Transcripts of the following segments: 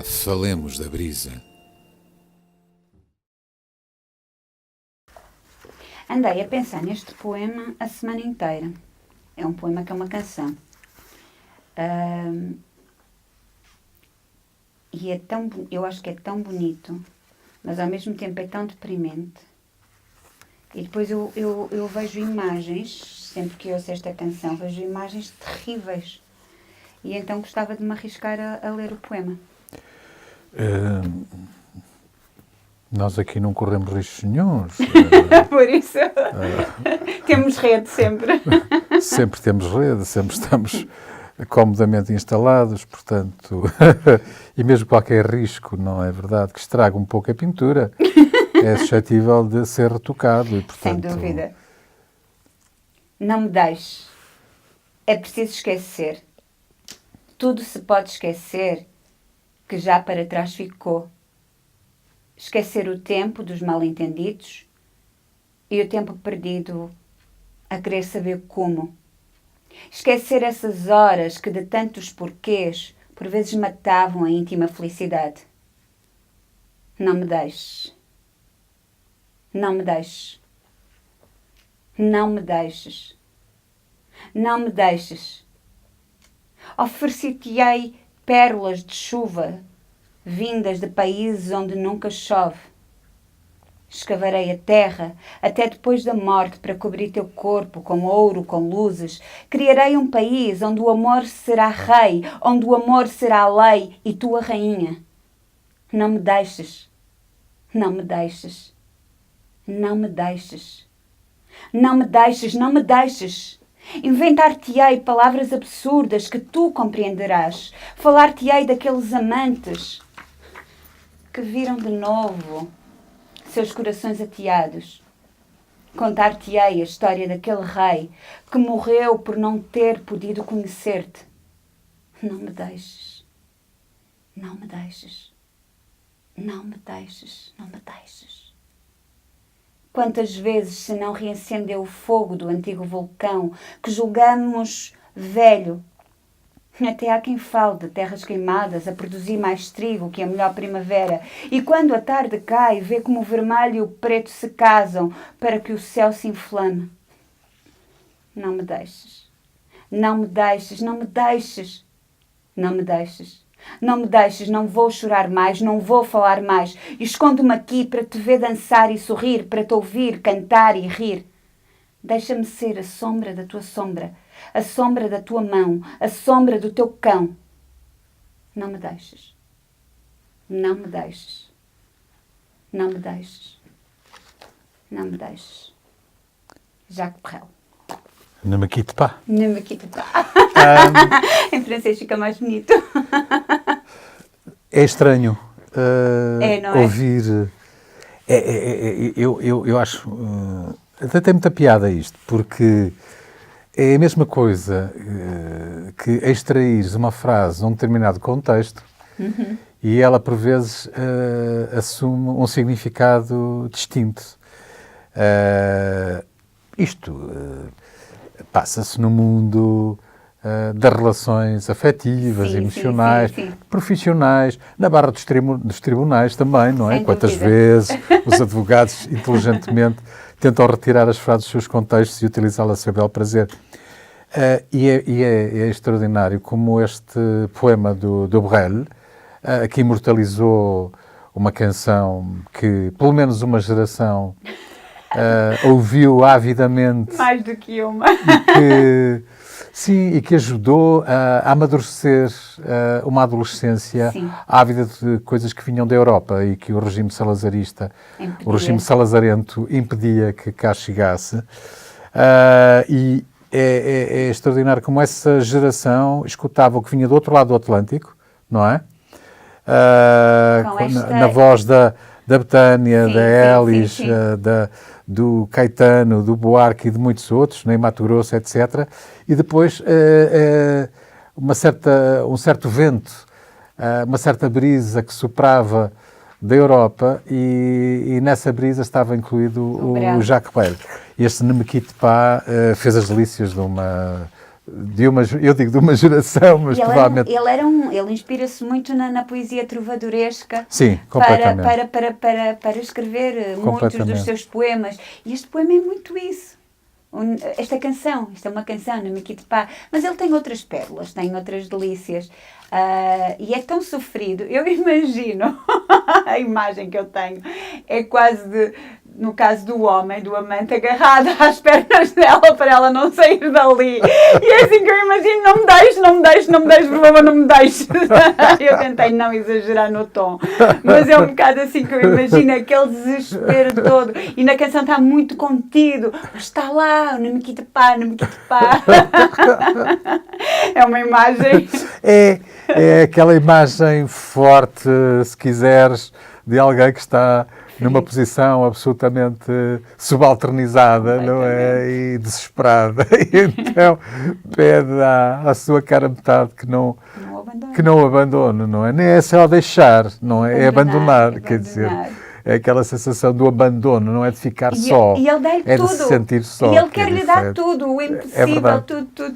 Falemos da brisa. Andei a pensar neste poema a semana inteira. É um poema que é uma canção. E é tão, eu acho que é tão bonito, mas ao mesmo tempo é tão deprimente. E depois eu vejo imagens, sempre que ouço esta canção, vejo imagens terríveis. E então gostava de me arriscar a ler o poema. Nós aqui não corremos riscos nenhuns. Por isso, temos rede sempre. Sempre temos rede, sempre estamos comodamente instalados, portanto, e mesmo qualquer risco, não é verdade, que estraga um pouco a pintura, é suscetível de ser retocado. E, portanto... Sem dúvida. Não me deixes. É preciso esquecer. Tudo se pode esquecer que já para trás ficou. Esquecer o tempo dos mal-entendidos e o tempo perdido a querer saber como. Esquecer essas horas que de tantos porquês por vezes matavam a íntima felicidade. Não me deixes. Não me deixes. Não me deixes. Não me deixes. Oferecer-te-ei pérolas de chuva vindas de países onde nunca chove. Escavarei a terra até depois da morte para cobrir teu corpo com ouro, com luzes. Criarei um país onde o amor será rei, onde o amor será lei e tu a rainha. Não me deixes. Não me deixes. Não me deixes. Não me deixes, não me deixes. Inventar-te-ei palavras absurdas que tu compreenderás. Falar-te-ei daqueles amantes que viram de novo seus corações ateados. Contar-te-ei a história daquele rei que morreu por não ter podido conhecer-te. Não me deixes. Não me deixes. Não me deixes. Não me deixes. Quantas vezes se não reacendeu o fogo do antigo vulcão que julgamos velho? Até há quem fale de terras queimadas a produzir mais trigo que a melhor primavera. E quando a tarde cai, vê como o vermelho e o preto se casam para que o céu se inflame. Não me deixes. Não me deixes. Não me deixes. Não me deixes. Não me deixes, não vou chorar mais, não vou falar mais. Escondo-me aqui para te ver dançar e sorrir, para te ouvir cantar e rir. Deixa-me ser a sombra da tua sombra, a sombra da tua mão, a sombra do teu cão. Não me deixes. Não me deixes. Não me deixes. Não me deixes. Jacques Brel. Ne me quitte pas. Ne me quitte pas. Em francês fica mais bonito. É estranho não é? ouvir... Eu acho... até tem muita piada isto, porque é a mesma coisa que extraires uma frase num determinado contexto e ela, por vezes, assume um significado distinto. Passa-se no mundo das relações afetivas, sim, emocionais, sim. profissionais, na barra dos tribunais também, não é? Sem Quantas dúvida. vezes os advogados, inteligentemente, tentam retirar as frases dos seus contextos e utilizá-las a seu bel prazer. E é extraordinário como este poema do Brel, que imortalizou uma canção que, pelo menos uma geração, ouviu avidamente. Mais do que uma. E que ajudou a amadurecer uma adolescência Sim. ávida de coisas que vinham da Europa e que o regime salazarista, Impedia. o regime salazarento impedia que cá chegasse. E é extraordinário como essa geração escutava o que vinha do outro lado do Atlântico, não é? Na voz da Betânia, da Elis, do Caetano, do Buarque e de muitos outros, em Mato Grosso, etc. E depois um certo vento, uma certa brisa que soprava da Europa e nessa brisa estava incluído o Jacques Brel. Este Ne me quitte pas fez as delícias de eu digo de uma geração, mas provavelmente... Ele inspira-se muito na poesia trovadoresca. Sim, completamente. Para escrever muitos dos seus poemas. E este poema é muito isso. Esta é uma canção, no Miquitepá, mas ele tem outras pérolas, tem outras delícias. E é tão sofrido. Eu imagino, a imagem que eu tenho é quase no caso do homem, do amante, agarrado às pernas dela para ela não sair dali. E é assim que eu imagino, não me deixe, por favor, não me deixe. Eu tentei não exagerar no tom, mas é um bocado assim que eu imagino, aquele desespero todo. E na canção está muito contido, está lá, no Miquitepá. É uma imagem... É aquela imagem forte, se quiseres, de alguém que está numa posição absolutamente subalternizada, não é? E desesperada. E então pede à sua cara metade que não o abandone, não é? Nem é só deixar, não é? É abandonar, quer dizer. É aquela sensação do abandono, não é de ficar só. E ele dá-lhe tudo. De se sentir só. E ele quer lhe dar tudo, o impossível,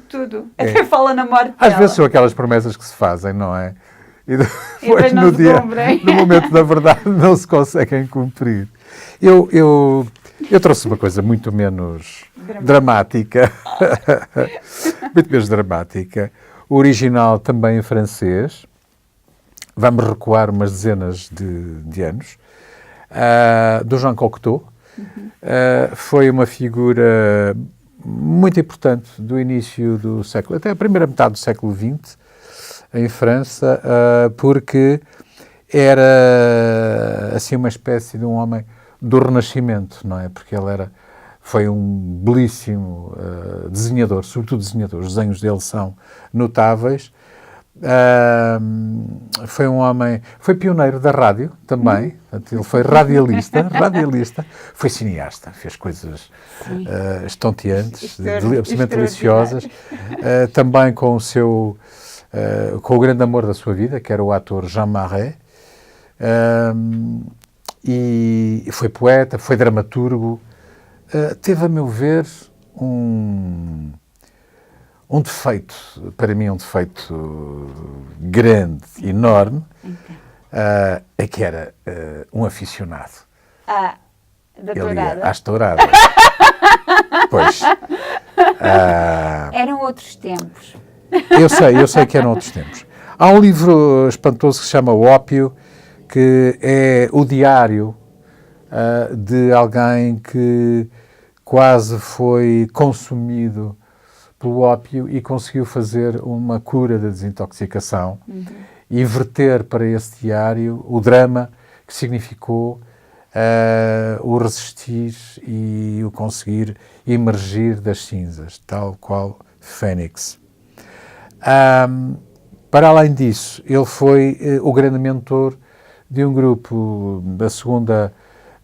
tudo. Até fala na morte Às dela. vezes são aquelas promessas que se fazem, não é? E depois, no momento da verdade, não se conseguem cumprir. Eu trouxe uma coisa muito menos dramática. Muito menos dramática. O original também em francês. Vamos recuar umas dezenas de anos. Do Jean Cocteau. Foi uma figura muito importante do início do século, até a primeira metade do século XX, em França, porque era assim uma espécie de um homem do Renascimento, não é? Porque ele foi um belíssimo desenhador, sobretudo desenhador. Os desenhos dele são notáveis. Foi um homem, foi pioneiro da rádio também, ele foi radialista, foi cineasta, fez coisas estonteantes, absolutamente deliciosas, também com com o grande amor da sua vida, que era o ator Jean Marais, e foi poeta, foi dramaturgo, teve, a meu ver, um defeito, para mim um defeito grande, enorme, é que era um aficionado. Da Ele tourada. ia às touradas. Pois. Eram outros tempos. Eu sei que eram outros tempos. Há um livro espantoso que se chama O Ópio, que é o diário de alguém que quase foi consumido pelo ópio e conseguiu fazer uma cura da desintoxicação e verter para esse diário o drama que significou o resistir e o conseguir emergir das cinzas, tal qual Fênix. Para além disso, ele foi o grande mentor de um grupo da segunda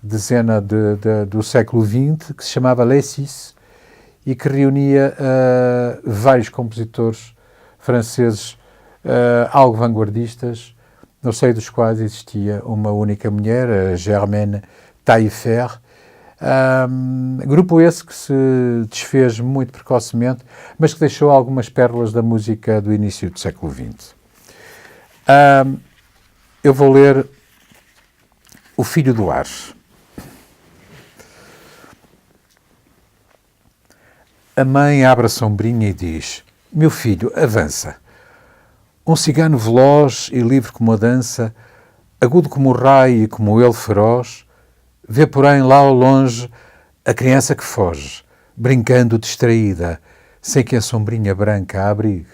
dezena do século XX que se chamava Les Six e que reunia vários compositores franceses algo vanguardistas, no seio dos quais existia uma única mulher, a Germaine Taillefer. Grupo esse que se desfez muito precocemente, mas que deixou algumas pérolas da música do início do século XX. Eu vou ler O Filho do Ar. A mãe abre a sombrinha e diz: meu filho, avança. Um cigano veloz e livre como a dança, agudo como o raio e como ele feroz, vê, porém, lá ao longe a criança que foge, brincando distraída, sem que a sombrinha branca a abrigue.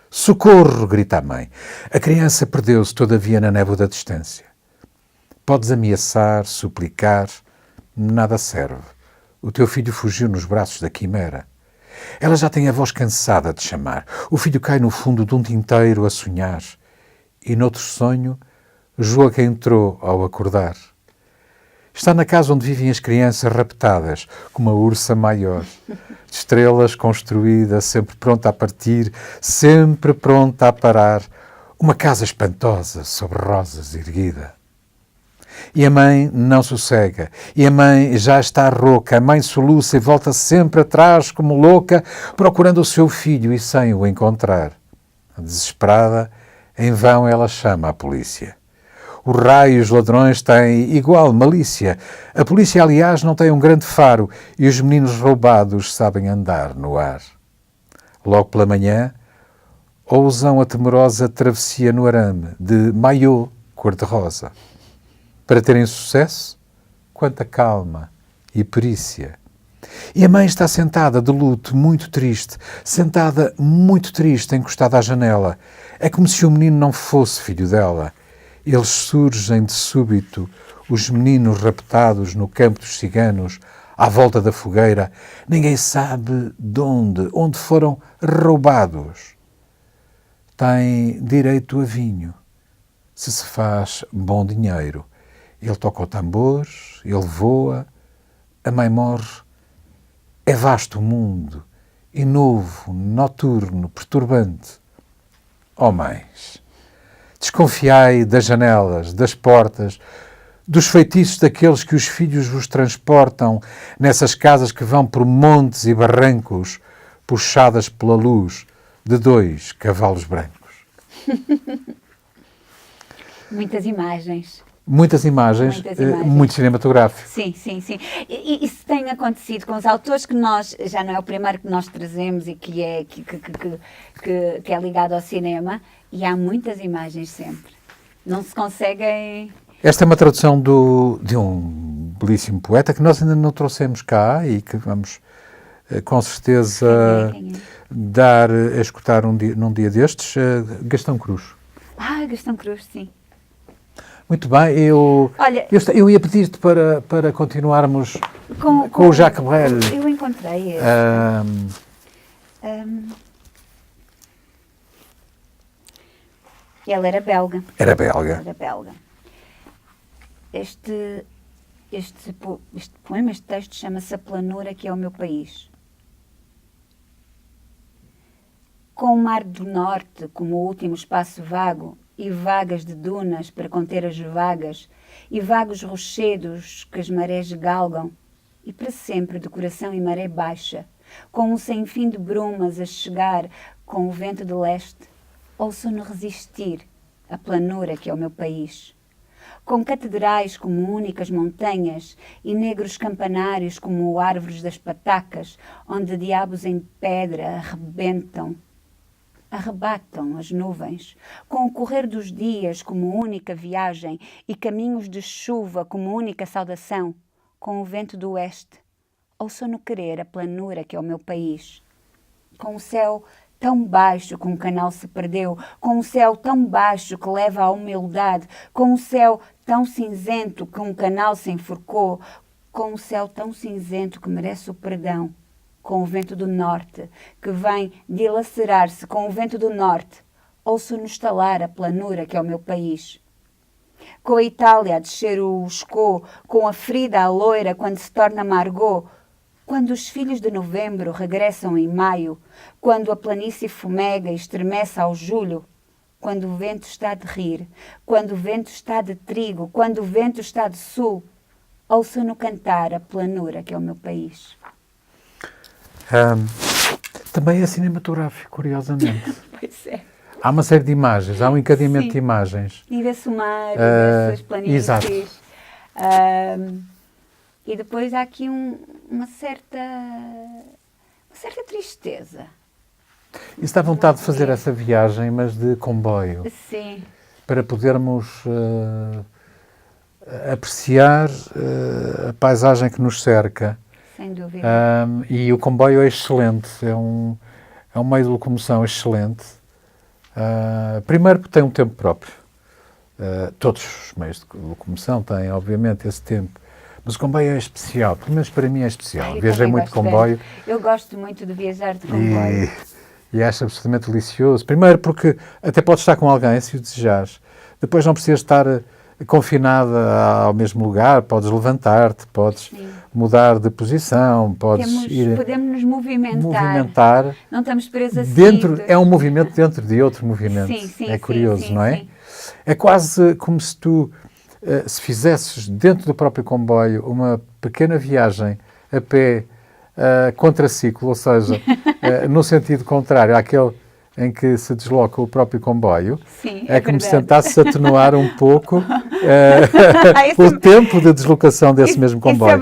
Socorro! Grita a mãe. A criança perdeu-se, todavia, na névoa da distância. Podes ameaçar, suplicar, nada serve. O teu filho fugiu nos braços da quimera. Ela já tem a voz cansada de chamar. O filho cai no fundo de um tinteiro a sonhar. E noutro sonho, julga que entrou ao acordar. Está na casa onde vivem as crianças raptadas, como a ursa maior, de estrelas construída, sempre pronta a partir, sempre pronta a parar, uma casa espantosa sobre rosas erguida. E a mãe não sossega. E a mãe já está rouca. A mãe soluça e volta sempre atrás como louca, procurando o seu filho e sem o encontrar. Desesperada, em vão ela chama a polícia. O raio e os ladrões têm igual malícia. A polícia, aliás, não tem um grande faro e os meninos roubados sabem andar no ar. Logo pela manhã, ousam a temerosa travessia no arame de maiô cor-de-rosa. Para terem sucesso, quanta calma e perícia. E a mãe está sentada de luto, muito triste, sentada muito triste, encostada à janela. É como se o menino não fosse filho dela. Eles surgem de súbito, os meninos raptados no campo dos ciganos, à volta da fogueira. Ninguém sabe de onde foram roubados. Tem direito a vinho, se faz bom dinheiro. Ele toca o tambor, ele voa, a mãe morre. É vasto o mundo, e novo, noturno, perturbante. Ó mães, desconfiai das janelas, das portas, dos feitiços daqueles que os filhos vos transportam nessas casas que vão por montes e barrancos, puxadas pela luz de 2 cavalos brancos. Muitas imagens. Muitas imagens, muito cinematográfico. Sim, sim, sim. E isso tem acontecido com os autores que nós, já não é o primeiro que nós trazemos e que é ligado ao cinema, e há muitas imagens sempre. Não se conseguem... Esta é uma tradução de um belíssimo poeta que nós ainda não trouxemos cá e que vamos, com certeza, dar a escutar num dia destes, Gastão Cruz. Gastão Cruz, sim. Muito bem, eu ia pedir-te para continuarmos com o Jacques Brel. Eu encontrei esse. Ele era belga. Era belga. Era belga. Este poema, este texto chama-se A Planura que é o meu país. Com o mar do norte como o último espaço vago, e vagas de dunas para conter as vagas, e vagos rochedos que as marés galgam, e para sempre de coração e maré baixa, com um sem fim de brumas a chegar com o vento de leste, ouço-no resistir a planura que é o meu país. Com catedrais como únicas montanhas e negros campanários como árvores das patacas, onde diabos em pedra arrebatam as nuvens, com o correr dos dias como única viagem e caminhos de chuva como única saudação, com o vento do oeste, ouço-no querer a planura que é o meu país. Com o céu tão baixo que um canal se perdeu, com o céu tão baixo que leva à humildade, com o céu tão cinzento que um canal se enforcou, com o céu tão cinzento que merece o perdão, com o vento do norte, que vem dilacerar-se com o vento do norte, ouço-no estalar a planura que é o meu país. Com a Itália a descer o Escô, com a Frida a loira quando se torna Margot, quando os filhos de novembro regressam em maio, quando a planície fumega e estremece ao julho, quando o vento está de rir, quando o vento está de trigo, quando o vento está de sul, ouço-no cantar a planura que é o meu país. Também é cinematográfico, curiosamente. Pois é. Há uma série de imagens, há um encadeamento de imagens. E vê-se o mar, vê-se as planícies. Exato. E depois há aqui uma certa tristeza. Isso dá vontade de fazer essa viagem, mas de comboio. Sim. Para podermos apreciar a paisagem que nos cerca. Sem dúvida. E o comboio é excelente, é um meio de locomoção excelente. Primeiro porque tem um tempo próprio. Todos os meios de locomoção têm, obviamente, esse tempo. Mas o comboio é especial, pelo menos para mim é especial. Viajei muito de comboio. Eu gosto muito de viajar de comboio. E acho absolutamente delicioso. Primeiro porque até podes estar com alguém, se o desejares. Depois não precisas estar confinada ao mesmo lugar, podes levantar-te, podes mudar de posição, podemos nos movimentar. Não estamos presos a É um movimento dentro de outro movimento. Sim, é curioso, sim, não é? Sim. É quase como se tu se fizesses dentro do próprio comboio uma pequena viagem a pé, contraciclo, ou seja, no sentido contrário àquele em que se desloca o próprio comboio, Sim, é é como se verdade. tentasse atenuar um pouco o tempo de deslocação desse mesmo comboio.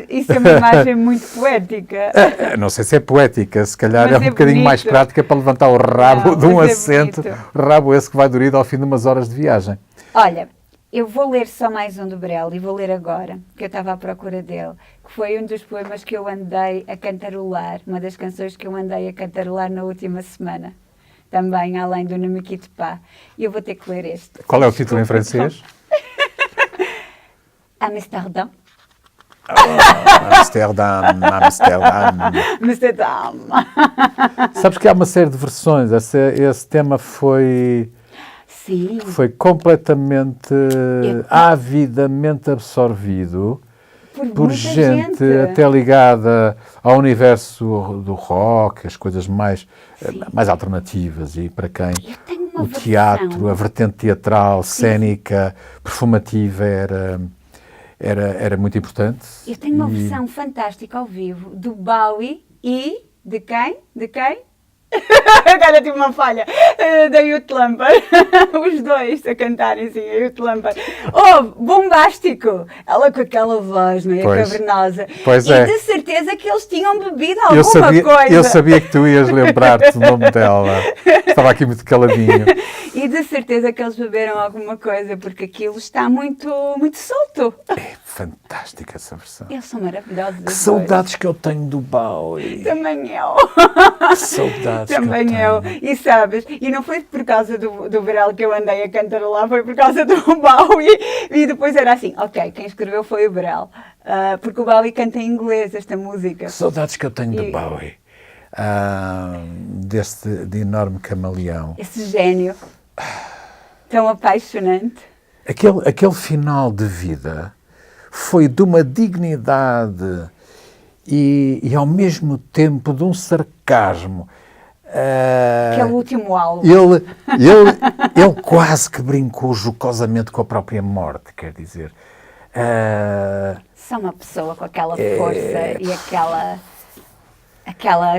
Isso é uma imagem muito poética. Não sei se é poética, se calhar Mas é um é bocadinho mais bonito. prática para levantar o rabo Não, de um mas é assento, bonito. rabo esse que vai dorido ao fim de umas horas de viagem. Olha, eu vou ler só mais um do Brel e vou ler agora, que eu estava à procura dele, que foi um dos poemas que eu andei a cantarolar, uma das canções que eu andei a cantarolar na última semana. Também, além do Ne me quitte pas. E eu vou ter que ler este. Qual é o título em Desculpa, francês? Amsterdam. Amsterdam, Amsterdam. Amsterdam. Sabes que há uma série de versões. Esse tema foi Sim. completamente, avidamente absorvido por muita gente até ligada ao universo do rock, as coisas mais alternativas, e para quem Eu tenho uma o versão. teatro, a vertente teatral, cênica, performativa era muito importante. Eu tenho uma versão fantástica ao vivo do Bowie e de quem? De quem? Agora tive uma falha. Da Youth Lumber. Os dois a cantarem assim, a Youth Lumber. Oh, bombástico! Ela com aquela voz meio cavernosa. Pois e é. de certeza que eles tinham bebido alguma coisa. Eu sabia que tu ias lembrar-te do nome dela. Estava aqui muito caladinho. E de certeza que eles beberam alguma coisa, porque aquilo está muito, muito solto. É fantástica essa versão. Eles são maravilhosos. Que saudades que eu tenho do Bowie. Também eu. Que saudades Também que eu. tenho. E sabes, e não foi por causa do Brel que eu andei a cantarolar, foi por causa do Bowie. E depois era assim, ok, quem escreveu foi o Brel. Porque o Bowie canta em inglês esta música. Que saudades que eu tenho do Bowie. De enorme camaleão. Esse gênio. Tão apaixonante. Aquele final de vida foi de uma dignidade e ao mesmo tempo de um sarcasmo. Aquele último álbum. Ele quase que brincou jocosamente com a própria morte, quer dizer. Só uma pessoa com aquela força e aquela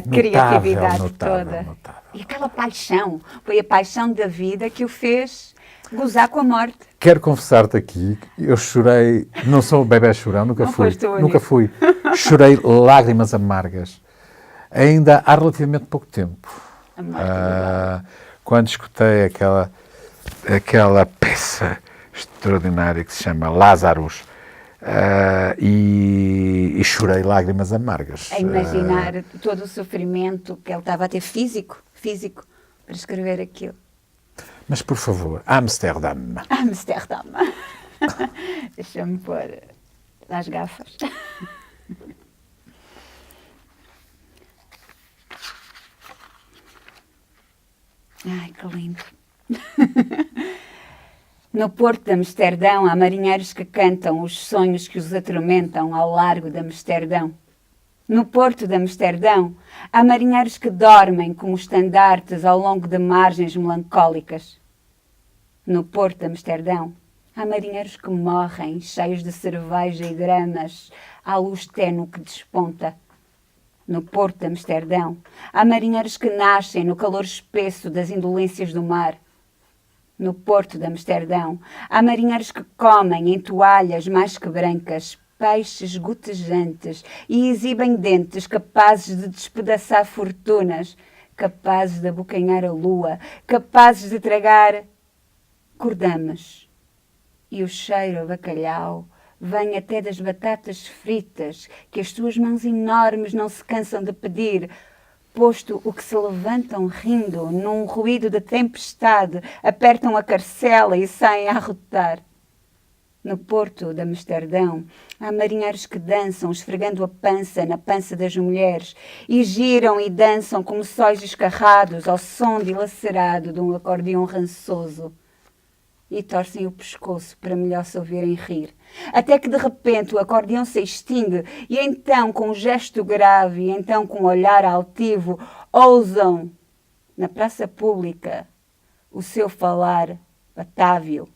criatividade toda. Notável. E aquela paixão. Foi a paixão da vida que o fez gozar com a morte. Quero confessar-te aqui, eu chorei, não sou um bebé chorão, nunca Não fui. foste o único. Nunca fui. Chorei lágrimas amargas. Ainda há relativamente pouco tempo. A morte do Quando escutei aquela peça extraordinária que se chama Lazarus, e chorei lágrimas amargas. a imaginar todo o sofrimento que ele estava a ter físico, para escrever aquilo. Mas, por favor, Amsterdam. Amsterdam. Deixa-me pôr as gafas. Ai, que lindo. No porto de Amsterdão há marinheiros que cantam os sonhos que os atormentam ao largo de Amsterdão. No porto de Amsterdão há marinheiros que dormem como estandartes ao longo de margens melancólicas. No porto de Amsterdão há marinheiros que morrem cheios de cerveja e dramas à luz tênue que desponta. No porto de Amsterdão há marinheiros que nascem no calor espesso das indolências do mar. No porto de Amsterdão há marinheiros que comem em toalhas mais que brancas peixes gotejantes e exibem dentes capazes de despedaçar fortunas, capazes de abocanhar a lua, capazes de tragar cordamas. E o cheiro a bacalhau vem até das batatas fritas que as tuas mãos enormes não se cansam de pedir, posto o que se levantam rindo num ruído de tempestade, apertam a carcela e saem a arrotar. No porto de Amsterdão há marinheiros que dançam esfregando a pança na pança das mulheres e giram e dançam como sóis escarrados ao som dilacerado de um acordeão rançoso. E torcem o pescoço para melhor se ouvirem rir. Até que de repente o acordeão se extingue e então com um gesto grave e então com um olhar altivo ousam, na praça pública, o seu falar batávio.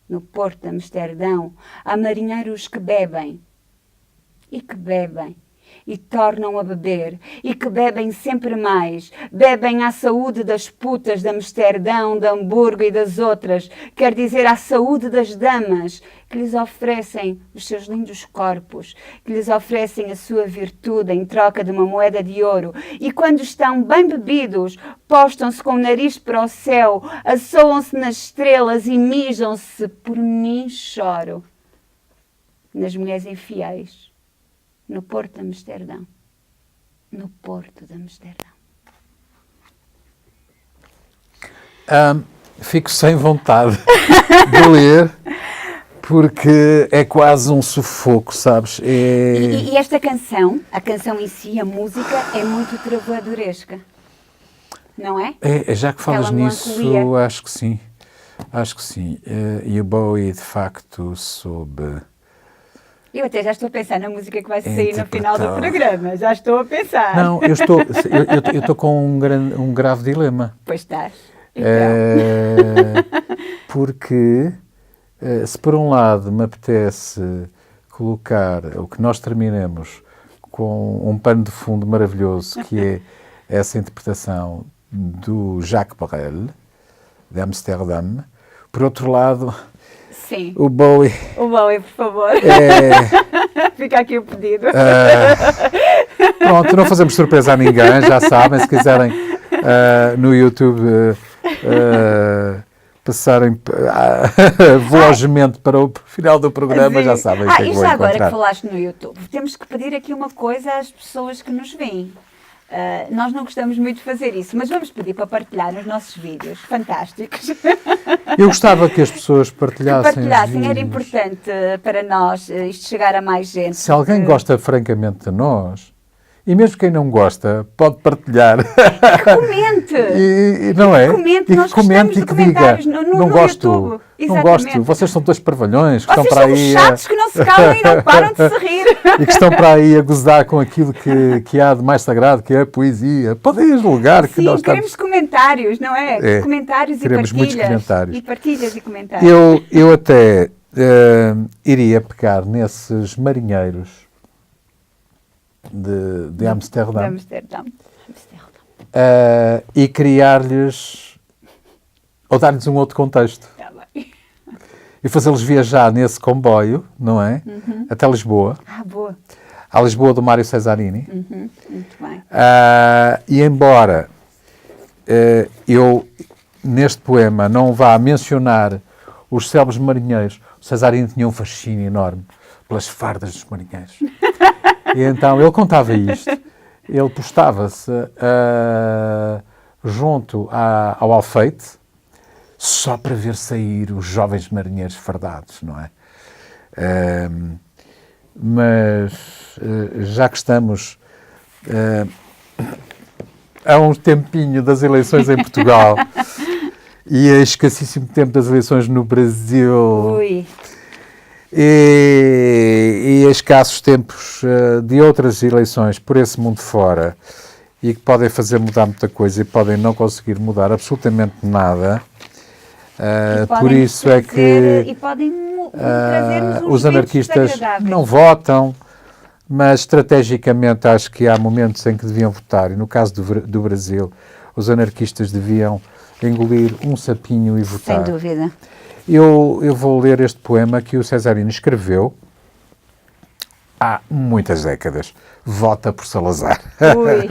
No porto de Amsterdão, há marinheiros que bebem, e que bebem, e tornam a beber, e que bebem sempre mais. Bebem à saúde das putas de Amsterdão, de Hamburgo e das outras, quer dizer, à saúde das damas, que lhes oferecem os seus lindos corpos, que lhes oferecem a sua virtude em troca de uma moeda de ouro. E quando estão bem bebidos, postam-se com o nariz para o céu, assoam-se nas estrelas e mijam-se. Por mim choro. Nas mulheres infiéis. No porto de Amsterdão. No porto de Amsterdão. Fico sem vontade de ler, porque é quase um sufoco, sabes? E esta canção, a canção em si, a música, é muito trovadoresca. Não é? Já que falas Aquela nisso, melancolia. acho que sim. Acho que sim. E o Bowie, de facto, soube... Eu até já estou a pensar na música que vai sair no final do interpretar. programa. Já estou a pensar. Não, eu estou com um grave dilema. Pois estás. Porque se por um lado me apetece colocar o que nós terminemos com um pano de fundo maravilhoso, que é essa interpretação do Jacques Brel, de Amsterdã, por outro lado, Sim. o Bowie... O Bowie, por favor. Fica aqui o pedido. Pronto, não fazemos surpresa a ninguém, já sabem, se quiserem no YouTube passarem velozmente para o final do programa, já sabem o que é que e vão já agora encontrar. que falaste no YouTube, temos que pedir aqui uma coisa às pessoas que nos veem. Nós não gostamos muito de fazer isso, mas vamos pedir para partilhar os nossos vídeos fantásticos. Eu gostava que as pessoas partilhassem os Era vídeos. importante para nós isto chegar a mais gente. Se alguém gosta francamente de nós, e mesmo quem não gosta, pode partilhar. Comente! Não é? Comente, E nós que comente gostamos e de que diga, comentários no não gosto, YouTube. não Exatamente. gosto, vocês são dois parvalhões que Vocês estão para são os aí chatos que não se calam e não param de se rir. e que estão para aí a gozar com aquilo que há de mais sagrado, que é a poesia. Podem julgar que Sim, nós queremos estamos... comentários, não é? É, Comentários e queremos muitos partilhas. comentários. E partilhas e comentários. Eu até iria pegar nesses marinheiros de Amsterdã. De Amsterdão. E criar-lhes, ou dar-lhes um outro contexto, Tá bem. e fazê-los viajar nesse comboio, não é? Até Lisboa, Boa. à Lisboa do Mário Cesarini. Muito bem. E embora eu, neste poema, não vá mencionar os célebres marinheiros, o Cesarini tinha um fascínio enorme pelas fardas dos marinheiros. E então ele contava isto. Ele postava-se junto ao Alfeite só para ver sair os jovens marinheiros fardados, não é? Mas já que estamos há um tempinho das eleições em Portugal e a escassíssimo tempo das eleições no Brasil... Ui. E a escassos tempos de outras eleições por esse mundo fora e que podem fazer mudar muita coisa e podem não conseguir mudar absolutamente nada. Por isso é que E podem trazer-nos uns os anarquistas desagradáveis. não votam, mas estrategicamente acho que há momentos em que deviam votar. E no caso do Brasil, os anarquistas deviam engolir um sapinho e votar. Sem dúvida. Eu vou ler este poema que o Cesarini escreveu há muitas décadas. Vota por Salazar. Ui.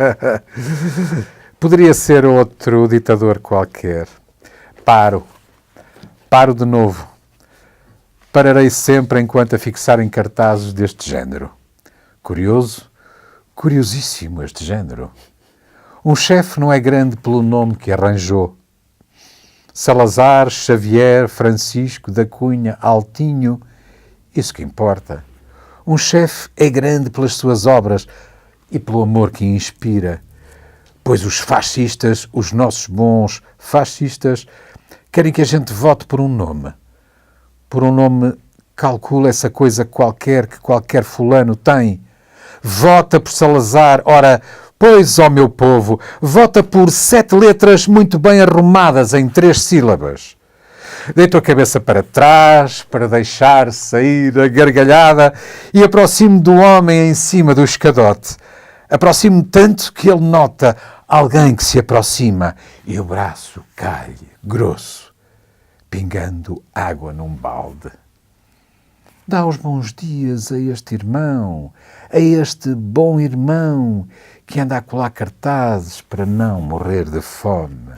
Poderia ser outro ditador qualquer. Paro de novo. Pararei sempre enquanto a fixar em cartazes deste género. Curioso, curiosíssimo este género. Um chefe não é grande pelo nome que arranjou. Salazar, Xavier, Francisco, da Cunha, Altinho, isso que importa. Um chefe é grande pelas suas obras e pelo amor que inspira, pois os fascistas, os nossos bons fascistas, querem que a gente vote por um nome. Por um nome, calcula essa coisa qualquer que qualquer fulano tem. Vota por Salazar, ora... Pois, ó meu povo, vota por 7 letras muito bem arrumadas em 3 sílabas. Deito a cabeça para trás, para deixar sair a gargalhada e aproximo do homem em cima do escadote. Aproximo tanto que ele nota alguém que se aproxima e o braço cai, grosso, pingando água num balde. Dá os bons dias a este irmão, a este bom irmão que anda a colar cartazes para não morrer de fome.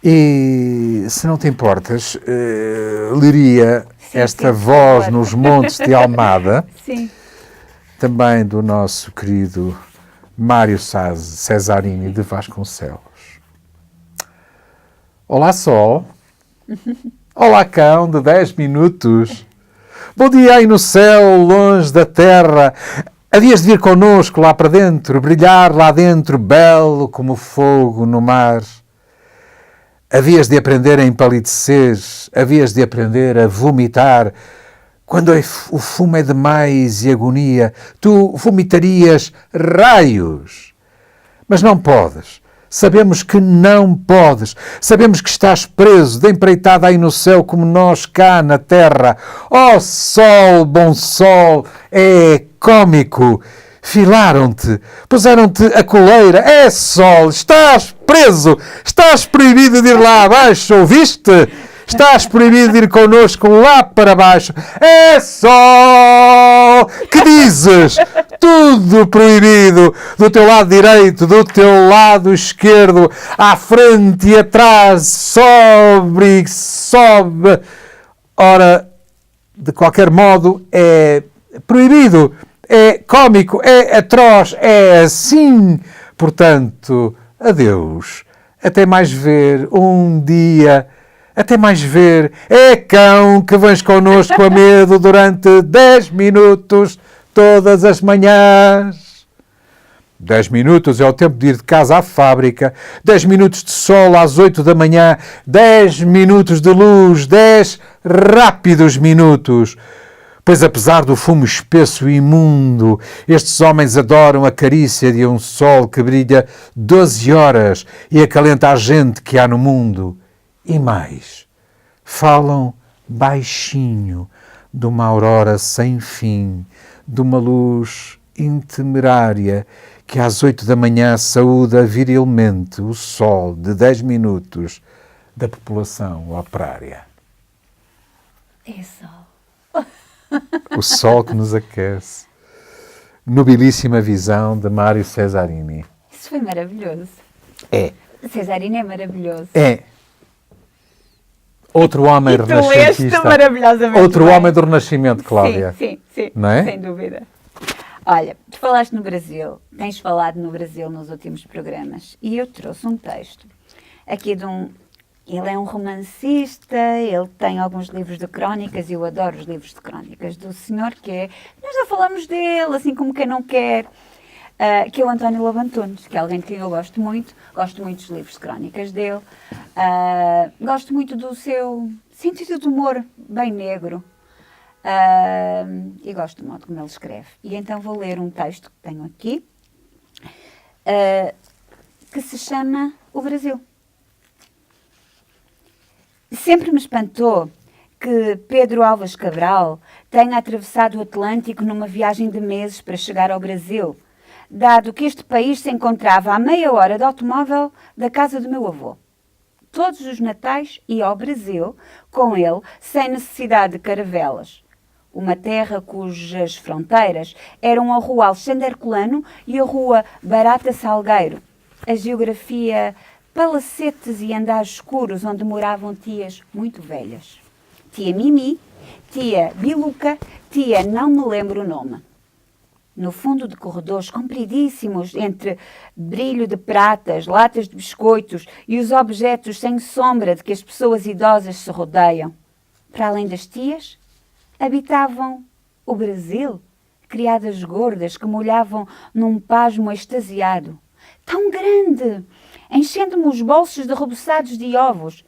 E, se não te importas, leria esta voz nos montes de Almada, Sim. também do nosso querido Mário Cesarini de Vasconcelos. Olá, Sol. Olá, cão de 10 minutos. Bom dia aí no céu, longe da terra. Havias de vir connosco lá para dentro, brilhar lá dentro, belo como fogo no mar. Havias de aprender a empalidecer, havias de aprender a vomitar. Quando o fumo é demais e agonia, tu vomitarias raios. Mas não podes. Sabemos que não podes. Sabemos que estás preso, de empreitada aí no céu, como nós cá na terra. Oh, sol, bom sol, é cómico. Filaram-te, puseram-te a coleira. É sol, estás preso, estás proibido de ir lá abaixo, ouviste? Estás proibido de ir connosco lá para baixo. É sol! Que dizes? Tudo proibido. Do teu lado direito, do teu lado esquerdo, à frente e atrás, sobe e sobe. Ora, de qualquer modo, é proibido, é cómico, é atroz, é assim. Portanto, adeus. Até mais ver um dia. Até mais ver. É cão que vens connosco a medo durante 10 minutos todas as manhãs. 10 minutos é o tempo de ir de casa à fábrica. 10 minutos de sol às 8 da manhã. 10 minutos de luz. 10 rápidos minutos. Pois apesar do fumo espesso e imundo, estes homens adoram a carícia de um sol que brilha 12 horas e acalenta a gente que há no mundo. E mais, falam baixinho de uma aurora sem fim, de uma luz intemerária que às 8 da manhã saúda virilmente o sol de 10 minutos da população operária. É sol. O sol que nos aquece. Nobilíssima visão de Mário Cesarini. Isso foi maravilhoso. É. Cesarini é maravilhoso. É. Outro homem E tu renascentista. leste maravilhosamente Outro bem. homem do Renascimento, Cláudia. Sim, Não é? sem dúvida. Olha, tu falaste no Brasil, tens falado no Brasil nos últimos programas, e eu trouxe um texto aqui de um... Ele é um romancista, ele tem alguns livros de crónicas, e eu adoro os livros de crónicas do senhor, que é... Nós já falamos dele, assim como quem não quer, que é o António Lobo Antunes, que é alguém que eu gosto muito dos livros de crónicas dele, gosto muito do seu sentido de humor bem negro, e gosto do modo como ele escreve. E então vou ler um texto que tenho aqui, que se chama O Brasil. Sempre me espantou que Pedro Álvares Cabral tenha atravessado o Atlântico numa viagem de meses para chegar ao Brasil, dado que este país se encontrava a meia hora de automóvel da casa do meu avô. Todos os natais ia ao Brasil com ele, sem necessidade de caravelas. Uma terra cujas fronteiras eram a Rua Alexandre Herculano e a Rua Barata Salgueiro. A geografia... palacetes e andares escuros onde moravam tias muito velhas. Tia Mimi, tia Biluca, tia não me lembro o nome. No fundo de corredores compridíssimos, entre brilho de pratas, latas de biscoitos e os objetos sem sombra de que as pessoas idosas se rodeiam. Para além das tias, habitavam o Brasil, criadas gordas que molhavam num pasmo extasiado. Tão grande! Enchendo-me os bolsos de reboçados de ovos.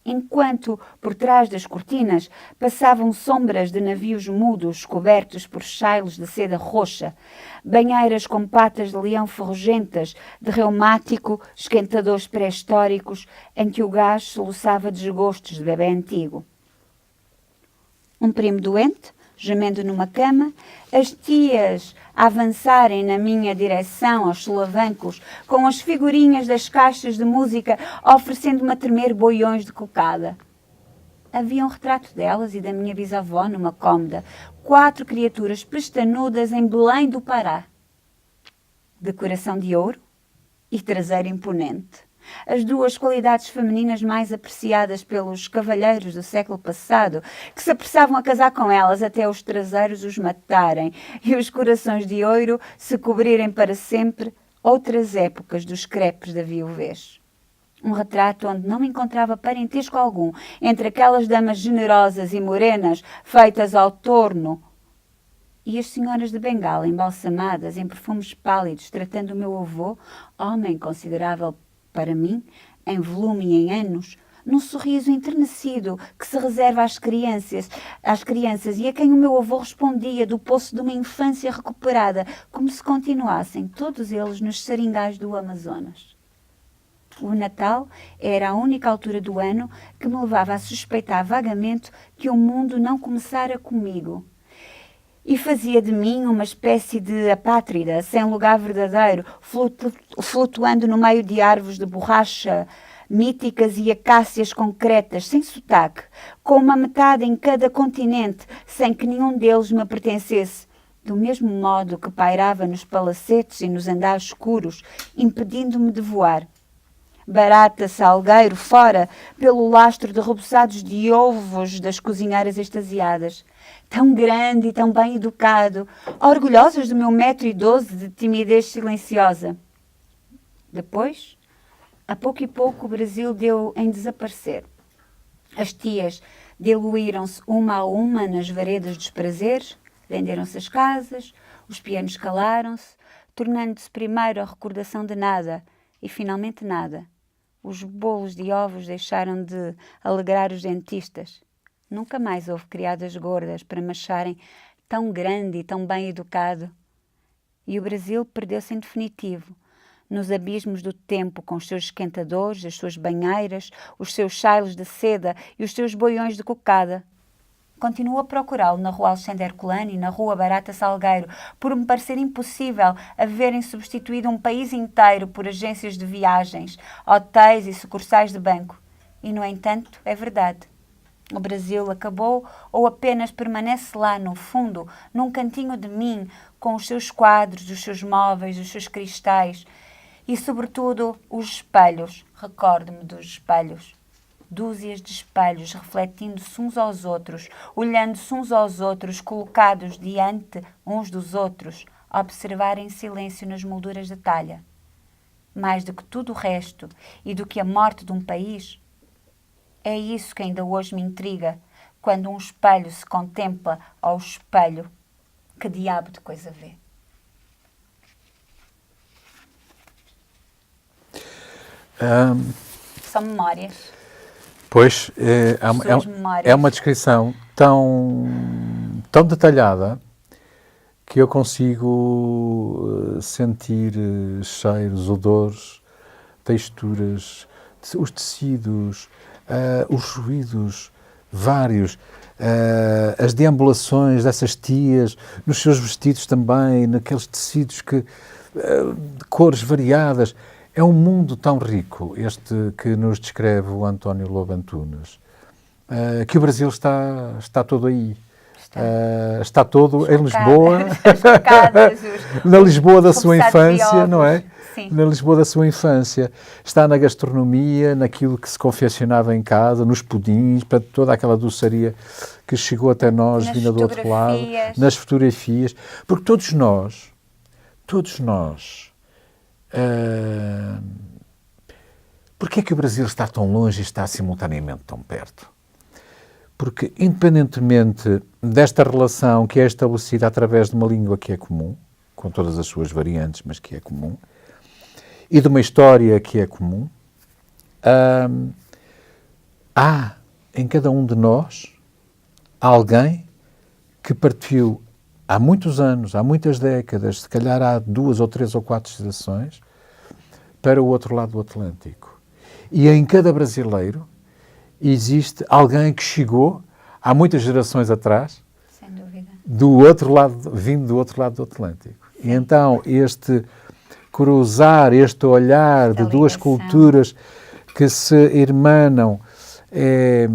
enquanto, por trás das cortinas, passavam sombras de navios mudos cobertos por chailos de seda roxa, banheiras com patas de leão ferrugentas, de reumático, esquentadores pré-históricos, em que o gás soluçava desgostos de bebê antigo. Um primo doente, gemendo numa cama, as tias a avançarem na minha direção aos solavancos, com as figurinhas das caixas de música oferecendo-me a tremer boiões de cocada. Havia um retrato delas e da minha bisavó numa cômoda, 4 criaturas pestanudas em Belém do Pará. Decoração de ouro e traseiro imponente. As 2 qualidades femininas mais apreciadas pelos cavalheiros do século passado, que se apressavam a casar com elas até os traseiros os matarem e os corações de ouro se cobrirem para sempre outras épocas dos crepes da viuvez. Um retrato onde não encontrava parentesco algum entre aquelas damas generosas e morenas feitas ao torno e as senhoras de Bengala embalsamadas em perfumes pálidos, tratando o meu avô, homem considerável para mim, em volume e em anos, num sorriso enternecido que se reserva às crianças e a quem o meu avô respondia do poço de uma infância recuperada, como se continuassem todos eles nos seringais do Amazonas. O Natal era a única altura do ano que me levava a suspeitar vagamente que o mundo não começara comigo, e fazia de mim uma espécie de apátrida, sem lugar verdadeiro, flutuando no meio de árvores de borracha míticas e acácias concretas, sem sotaque, com uma metade em cada continente, sem que nenhum deles me pertencesse, do mesmo modo que pairava nos palacetes e nos andares escuros, impedindo-me de voar. Barata, salgueiro, fora, pelo lastro de reboçados de ovos das cozinheiras extasiadas. Tão grande e tão bem educado, orgulhosas do meu 1,12 m de timidez silenciosa. Depois, a pouco e pouco, o Brasil deu em desaparecer. As tias diluíram-se uma a uma nas veredas dos prazeres, venderam-se as casas, os pianos calaram-se, tornando-se primeiro a recordação de nada e finalmente nada. Os bolos de ovos deixaram de alegrar os dentistas. Nunca mais houve criadas gordas para me acharem tão grande e tão bem educado. E o Brasil perdeu-se em definitivo, nos abismos do tempo, com os seus esquentadores, as suas banheiras, os seus chailos de seda e os seus boiões de cocada. Continuo a procurá-lo na rua Alexandre Herculano e na rua Barata Salgueiro, por me parecer impossível haverem substituído um país inteiro por agências de viagens, hotéis e sucursais de banco. E, no entanto, é verdade. O Brasil acabou ou apenas permanece lá, no fundo, num cantinho de mim, com os seus quadros, os seus móveis, os seus cristais e, sobretudo, os espelhos. Recordo-me dos espelhos. Dúzias de espelhos refletindo-se uns aos outros, olhando-se uns aos outros, colocados diante uns dos outros, a observar em silêncio nas molduras de talha. Mais do que tudo o resto e do que a morte de um país, é isso que ainda hoje me intriga, quando um espelho se contempla ao espelho. Que diabo de coisa vê? São memórias. Pois, é uma descrição tão detalhada que eu consigo sentir cheiros, odores, texturas, os tecidos, os ruídos vários, as deambulações dessas tias, nos seus vestidos também, naqueles tecidos de cores variadas. É um mundo tão rico, este que nos descreve o António Lobo Antunes, que o Brasil está todo aí. Está todo em Lisboa, na Lisboa da sua infância, não é? Sim. Na Lisboa da sua infância. Está na gastronomia, naquilo que se confeccionava em casa, nos pudins, para toda aquela doçaria que chegou até nós, vinda do outro lado, nas fotografias. Porque todos nós, porque é que o Brasil está tão longe e está simultaneamente tão perto? Porque, independentemente desta relação que é estabelecida através de uma língua que é comum, com todas as suas variantes, mas que é comum, e de uma história que é comum, há em cada um de nós alguém que partiu há muitos anos, há muitas décadas, se calhar há 2 ou 3 ou 4 gerações, para o outro lado do Atlântico. E em cada brasileiro existe alguém que chegou há muitas gerações atrás, sem dúvida, vindo do outro lado do Atlântico. E então este cruzar, este olhar de duas culturas que se irmanam é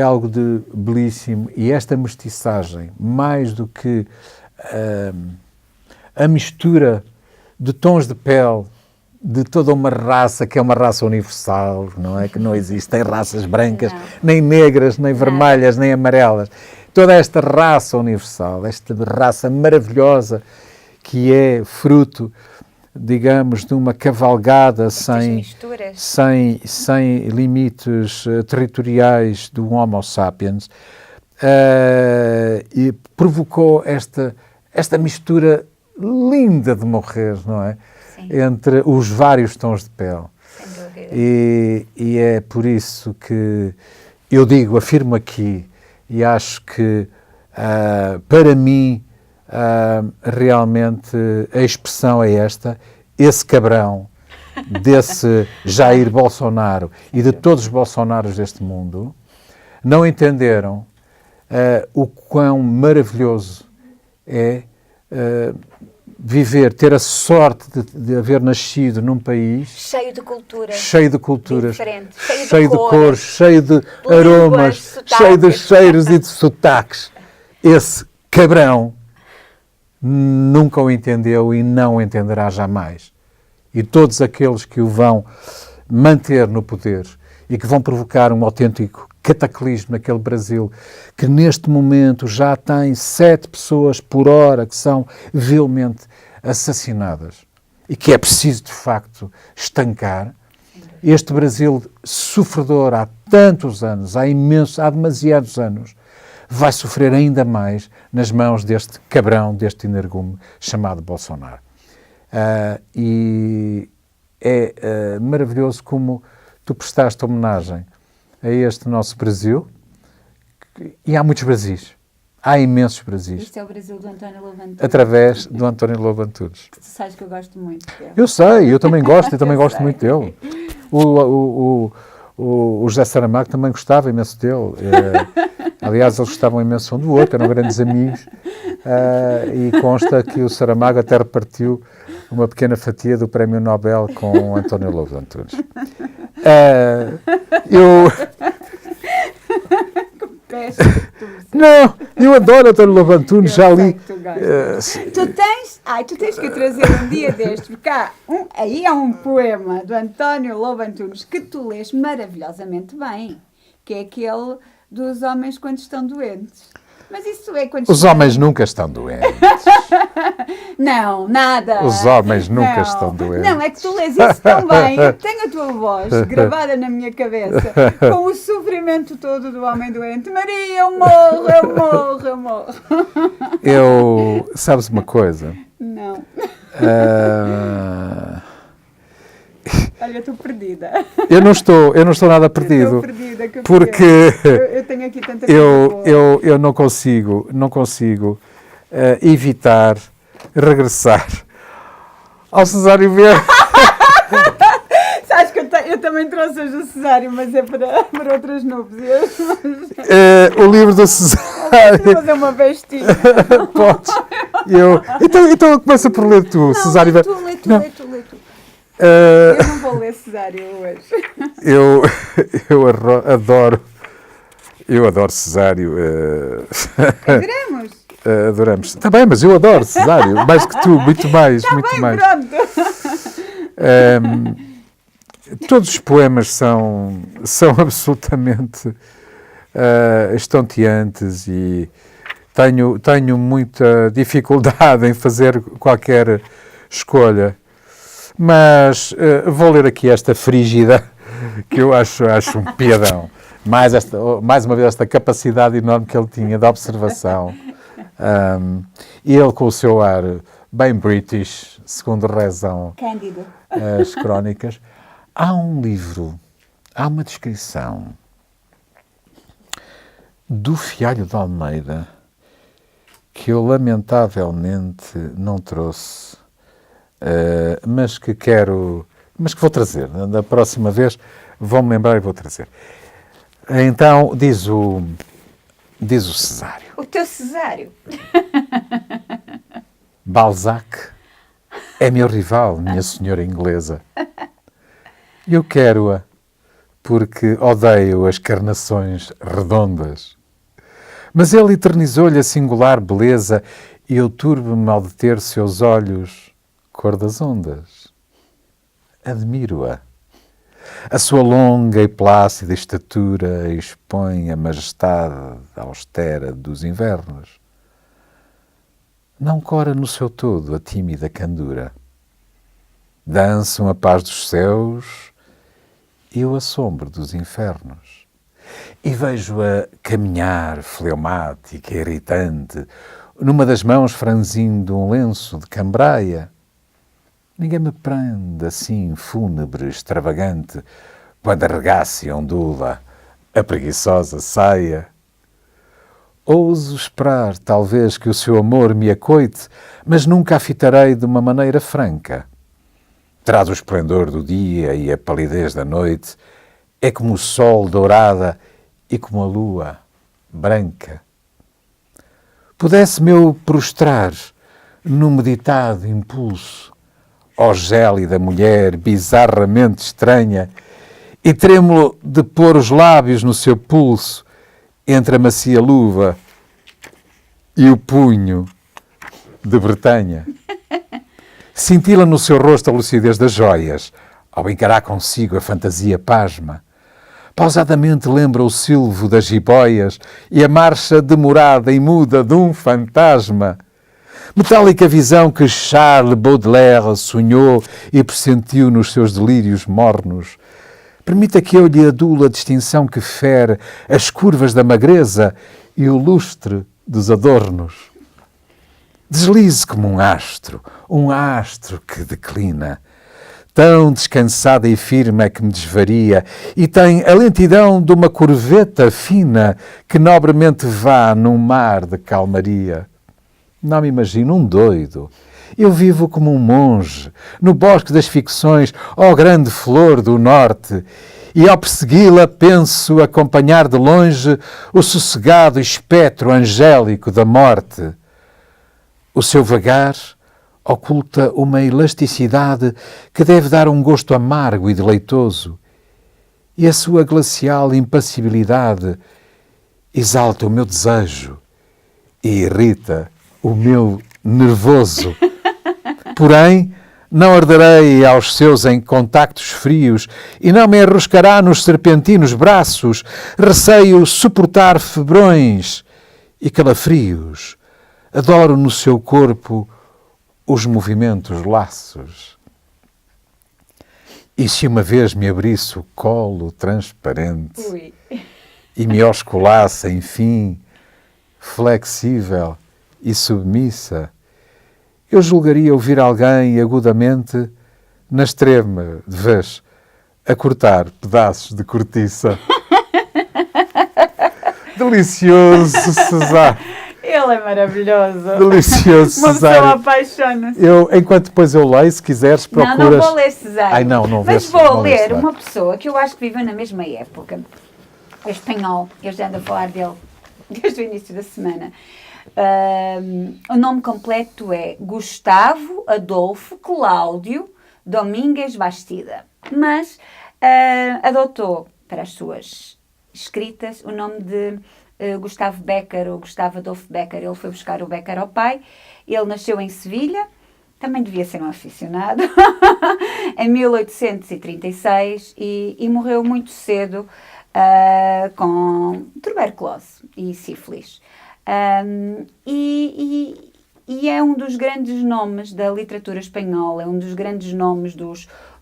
algo de belíssimo. E esta mestiçagem, mais do que a mistura de tons de pele de toda uma raça que é uma raça universal, não é? Que não existem raças brancas, nem negras, nem vermelhas, nem amarelas. Toda esta raça universal, esta raça maravilhosa que é fruto, digamos, de uma cavalgada sem limites territoriais do Homo sapiens, e provocou esta mistura linda de morrer, não é? Sim. Entre os vários tons de pele. Sem dúvida. E é por isso que eu afirmo aqui, e acho que, para mim, realmente a expressão é esta: esse cabrão desse Jair Bolsonaro e de todos os Bolsonaros deste mundo não entenderam o quão maravilhoso é viver, ter a sorte de haver nascido num país cheio de culturas, cheio de cores, cheio de aromas, cheio de cheiros e de sotaques. Esse cabrão nunca o entendeu e não o entenderá jamais. E todos aqueles que o vão manter no poder e que vão provocar um autêntico cataclismo naquele Brasil, que neste momento já tem 7 pessoas por hora que são vilmente assassinadas e que é preciso, de facto, estancar. Este Brasil sofredor há tantos anos, há demasiados anos, vai sofrer ainda mais nas mãos deste cabrão, deste energume chamado Bolsonaro. E é maravilhoso como tu prestaste homenagem a este nosso Brasil, e há muitos Brasis, há imensos Brasis. Isto é o Brasil do António Lobo Antunes. Através do António Lobo Antunes. Tu sabes que eu gosto muito dele. Eu sei, eu também gosto, gosto muito dele. O José Saramago também gostava imenso dele. Aliás, eles gostavam imenso um do outro, eram grandes amigos. E consta que o Saramago até repartiu uma pequena fatia do Prémio Nobel com o António Lobo Antunes. Não, eu adoro António Lobo Antunes, já li. Tu tens que trazer um dia destes, porque aí há um poema do António Lobo Antunes que tu lês maravilhosamente bem, que é aquele dos homens quando estão doentes. Mas isso é quando os homens nunca estão doentes. Não, nada. Os homens nunca estão doentes. Não, é que tu lês isso tão bem. Eu tenho a tua voz gravada na minha cabeça, com o sofrimento todo do homem doente. Maria, eu morro. Sabes uma coisa? Não. Olha, eu estou perdida. Eu não estou nada perdido. Estou perdida, porque eu tenho aqui tanta coisa eu não consigo evitar regressar ao Cesário Verde. Sabes que eu também trouxe hoje o Cesário, mas é para outras núpcias. O livro do Cesário. Vou fazer uma vestinha. Podes. Então começa por ler tu, não, Cesário Verde. Lê tu. Eu não vou ler Cesário hoje. Eu adoro Cesário. Adoramos. Adoramos. Está bem, mas eu adoro Cesário. Mais que tu, muito mais. Está muito bem, mais. Pronto. Todos os poemas são absolutamente estonteantes e tenho muita dificuldade em fazer qualquer escolha. Mas vou ler aqui esta Frígida, que eu acho um piadão. Mais uma vez, esta capacidade enorme que ele tinha de observação. E ele, com o seu ar bem British, segundo rezam Cândido. as crónicas. Há um livro, há uma descrição do Fialho de Almeida, que eu lamentavelmente não trouxe, mas que vou trazer. Da próxima vez vou-me lembrar e vou trazer. Então, diz o Cesário. O teu Cesário. Balzac é meu rival, minha senhora inglesa. Eu quero-a porque odeio as carnações redondas. Mas ele eternizou-lhe a singular beleza e eu turbo-me ao deter seus olhos cor das ondas. Admiro-a. A sua longa e plácida estatura expõe a majestade austera dos invernos. Não cora no seu todo a tímida candura. Dançam a paz dos céus e o assombro dos infernos. E vejo-a caminhar fleumática e irritante, numa das mãos franzindo um lenço de cambraia. Ninguém me prende assim fúnebre, extravagante, quando arregaça e ondula a preguiçosa saia. Ouso esperar, talvez, que o seu amor me acoite, mas nunca a fitarei de uma maneira franca. Traz o esplendor do dia e a palidez da noite, é como o sol dourada e como a lua branca. Pudesse-me eu prostrar num meditado impulso, ó gélida mulher bizarramente estranha, e trêmulo de pôr os lábios no seu pulso, entre a macia luva e o punho de Bretanha. Cintila no seu rosto a lucidez das joias, ao encarar consigo a fantasia pasma. Pausadamente lembra o silvo das jiboias e a marcha demorada e muda de um fantasma. Metálica visão que Charles Baudelaire sonhou e pressentiu nos seus delírios mornos. Permita que eu lhe adule a distinção que fere as curvas da magreza e o lustre dos adornos. Deslize como um astro que declina. Tão descansada e firme é que me desvaria e tem a lentidão de uma corveta fina que nobremente vá num mar de calmaria. Não me imagino um doido. Eu vivo como um monge, no bosque das ficções, ó grande flor do norte, e ao persegui-la penso acompanhar de longe o sossegado espectro angélico da morte. O seu vagar oculta uma elasticidade que deve dar um gosto amargo e deleitoso, e a sua glacial impassibilidade exalta o meu desejo e irrita o meu nervoso. Porém, não arderei aos seus em contactos frios e não me enroscará nos serpentinos braços. Receio suportar febrões e calafrios. Adoro no seu corpo os movimentos laços. E se uma vez me abrisse o colo transparente e me osculasse, enfim, flexível e submissa, eu julgaria ouvir alguém agudamente, na extrema vez, a cortar pedaços de cortiça. Delicioso, Cesário. Ele é maravilhoso. Delicioso, Uma Cesário. pessoa apaixona-se. Enquanto depois eu leio, se quiseres, procuras... Não vou ler Cesário. Ai, não Mas vês, vou não ler lês, uma pessoa que eu acho que viveu na mesma época. É espanhol. Eu já ando a falar dele desde o início da semana. O nome completo é Gustavo Adolfo Cláudio Domingues Bastida, mas adotou para as suas escritas o nome de Gustavo Bécquer ou Gustavo Adolfo Bécquer. Ele foi buscar o Bécquer ao pai. Ele nasceu em Sevilha, também devia ser um aficionado, em 1836 e morreu muito cedo com tuberculose e sífilis. E é um dos grandes nomes da literatura espanhola, é um dos grandes nomes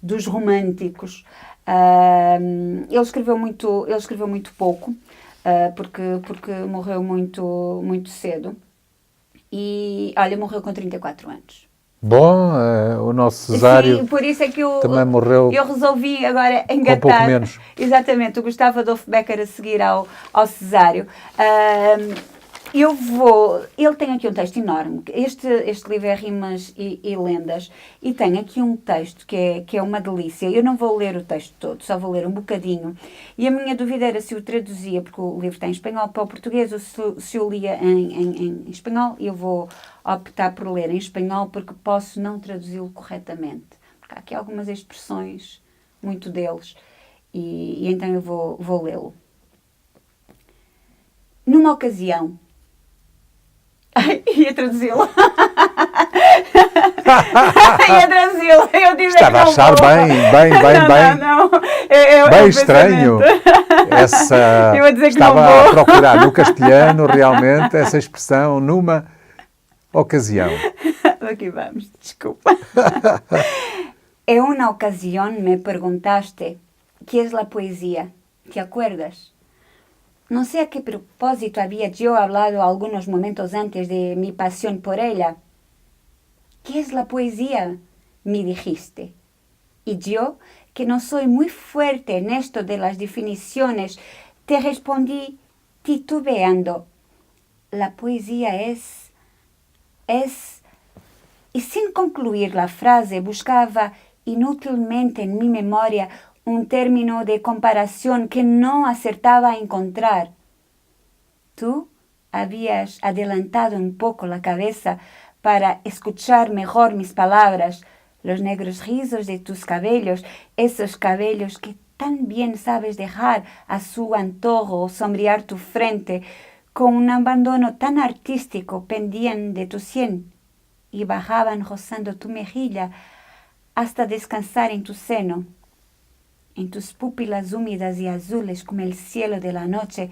dos românticos. Ele escreveu muito pouco, porque morreu muito cedo. E, olha, morreu com 34 anos. Bom, o nosso Cesário. Sim, por isso é que também morreu. Eu resolvi agora engatar. Com pouco menos. Exatamente, o Gustavo Adolfo Becker a seguir ao Cesário. Ele tem aqui um texto enorme. Este livro é Rimas e Lendas, e tem aqui um texto que é uma delícia. Eu não vou ler o texto todo, só vou ler um bocadinho. E a minha dúvida era se o traduzia, porque o livro está em espanhol, para o português, ou se eu lia em espanhol. Eu vou optar por ler em espanhol, porque posso não traduzi-lo corretamente. Porque há aqui algumas expressões, muito deles, e então eu vou lê-lo. Numa ocasião, ia traduzi-lo. Ia traduzi-lo. Eu disse Estava a achar bem. Não. Bem estranho. Eu a dizer que estava não vou. a procurar no castelhano realmente essa expressão numa ocasião. Aqui vamos, desculpa. En una ocasión me preguntaste ¿qué es la poesía? ¿Te acuerdas? No sé a qué propósito había yo hablado algunos momentos antes de mi pasión por ella. ¿Qué es la poesía?, me dijiste. Y yo, que no soy muy fuerte en esto de las definiciones, te respondí titubeando. La poesía es... Y sin concluir la frase buscaba inútilmente en mi memoria un término de comparación que no acertaba a encontrar. Tú habías adelantado un poco la cabeza para escuchar mejor mis palabras, los negros rizos de tus cabellos, esos cabellos que tan bien sabes dejar a su antojo o sombrear tu frente, con un abandono tan artístico pendían de tu sien y bajaban rozando tu mejilla hasta descansar en tu seno. En tus pupilas húmedas y azules como el cielo de la noche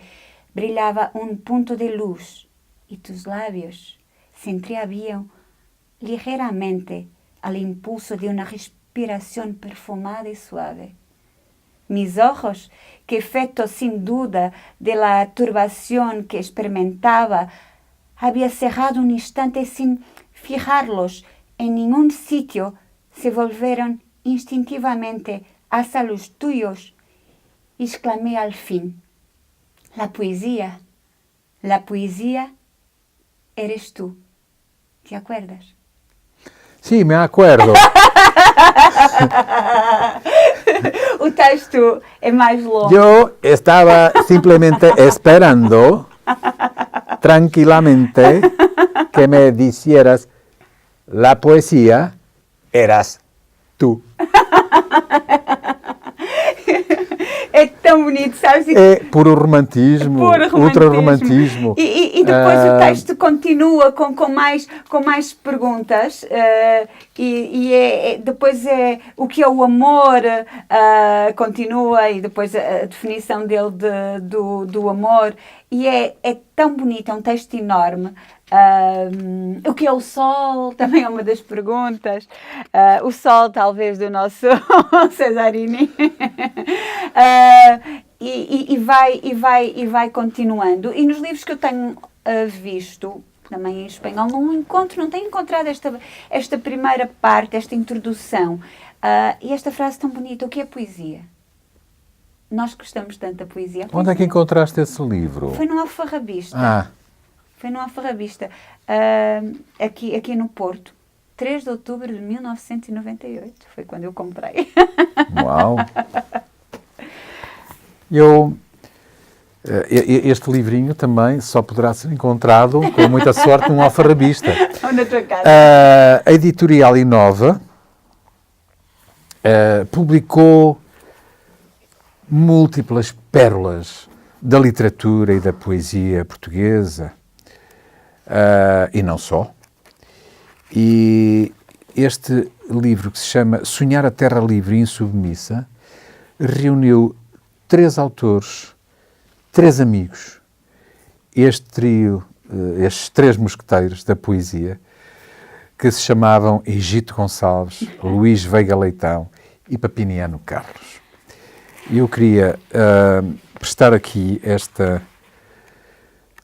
brillaba un punto de luz y tus labios se entreabrían ligeramente al impulso de una respiración perfumada y suave. Mis ojos, que efecto sin duda de la turbación que experimentaba, había cerrado un instante sin fijarlos en ningún sitio, se volvieron instintivamente hacia los tuyos, y exclamé al fin: la poesía eres tú. ¿Te acuerdas? Sí, me acuerdo. O texto é mais longo. Yo estaba simplemente esperando tranquilamente que me dijeras la poesía eras tú. É tão bonito, sabes? É puro romantismo, ultra-romantismo. E depois o texto continua com mais perguntas, depois o que é o amor, continua, e depois a definição dele do amor, e é tão bonito, é um texto enorme. O que é o sol? Também é uma das perguntas. O sol, talvez, do nosso Cesarini. E vai continuando. E nos livros que eu tenho visto, também em espanhol, não tenho encontrado esta primeira parte, esta introdução. E esta frase tão bonita: o que é poesia? Nós gostamos tanto da poesia. Onde é que encontraste esse livro? Foi no Alfarrabista. Foi no Alfarrabista, aqui no Porto. 3 de outubro de 1998. Foi quando eu comprei. Uau! Este livrinho também só poderá ser encontrado, com muita sorte, num Alfarrabista. Ou na tua casa. A editorial Inova publicou múltiplas pérolas da literatura e da poesia portuguesa. E não só. E este livro, que se chama Sonhar a Terra Livre e Insubmissa, reuniu 3 autores, 3 amigos, este trio, estes 3 mosqueteiros da poesia, que se chamavam Egito Gonçalves, Luís Veiga Leitão e Papiniano Carlos. E eu queria prestar aqui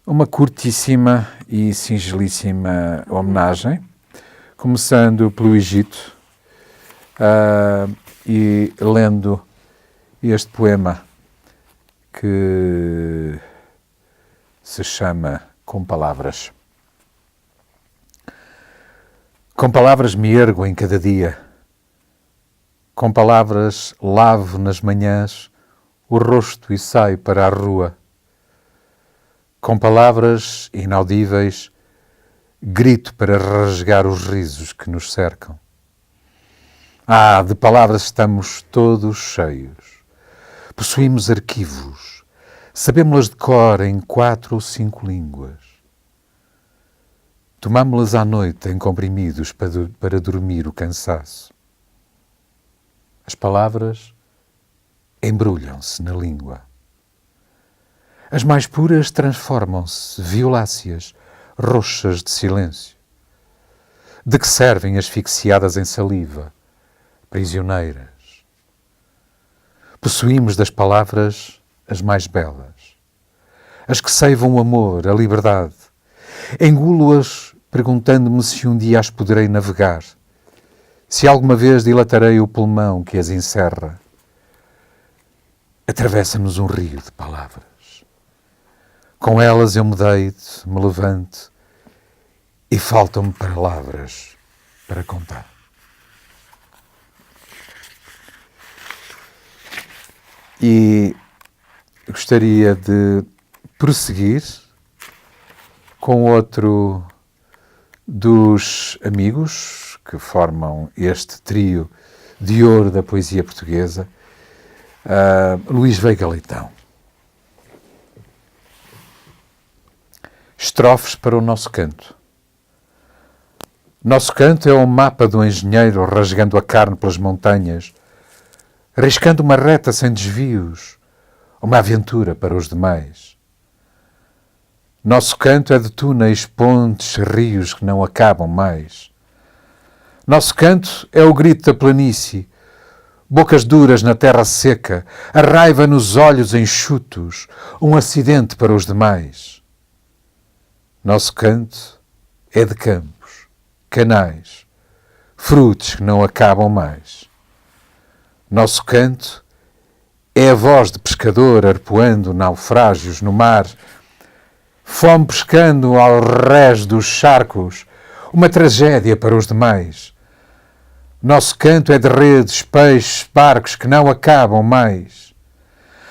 uma curtíssima e singelíssima homenagem, começando pelo Egito e lendo este poema que se chama Com Palavras. Com palavras me ergo em cada dia, com palavras lavo nas manhãs o rosto e saio para a rua. Com palavras inaudíveis grito para rasgar os risos que nos cercam. De palavras estamos todos cheios. Possuímos arquivos. Sabemos-las de cor em 4 ou 5 línguas. Tomámo-las à noite em comprimidos para dormir o cansaço. As palavras embrulham-se na língua. As mais puras transformam-se, violáceas, roxas de silêncio. De que servem asfixiadas em saliva, prisioneiras? Possuímos das palavras as mais belas, as que ceivam o amor, a liberdade. Engulo-as perguntando-me se um dia as poderei navegar, se alguma vez dilatarei o pulmão que as encerra. Atravessa-nos um rio de palavras. Com elas eu me deito, me levanto e faltam-me palavras para contar. E gostaria de prosseguir com outro dos amigos que formam este trio de ouro da poesia portuguesa, Luís Veiga Leitão. Estrofes para o nosso canto. Nosso canto é o mapa do engenheiro rasgando a carne pelas montanhas, riscando uma reta sem desvios, uma aventura para os demais. Nosso canto é de túneis, pontes, rios que não acabam mais. Nosso canto é o grito da planície, bocas duras na terra seca, a raiva nos olhos enxutos, um acidente para os demais. Nosso canto é de campos, canais, frutos que não acabam mais. Nosso canto é a voz de pescador arpoando naufrágios no mar, fome pescando ao rés dos charcos, uma tragédia para os demais. Nosso canto é de redes, peixes, barcos que não acabam mais.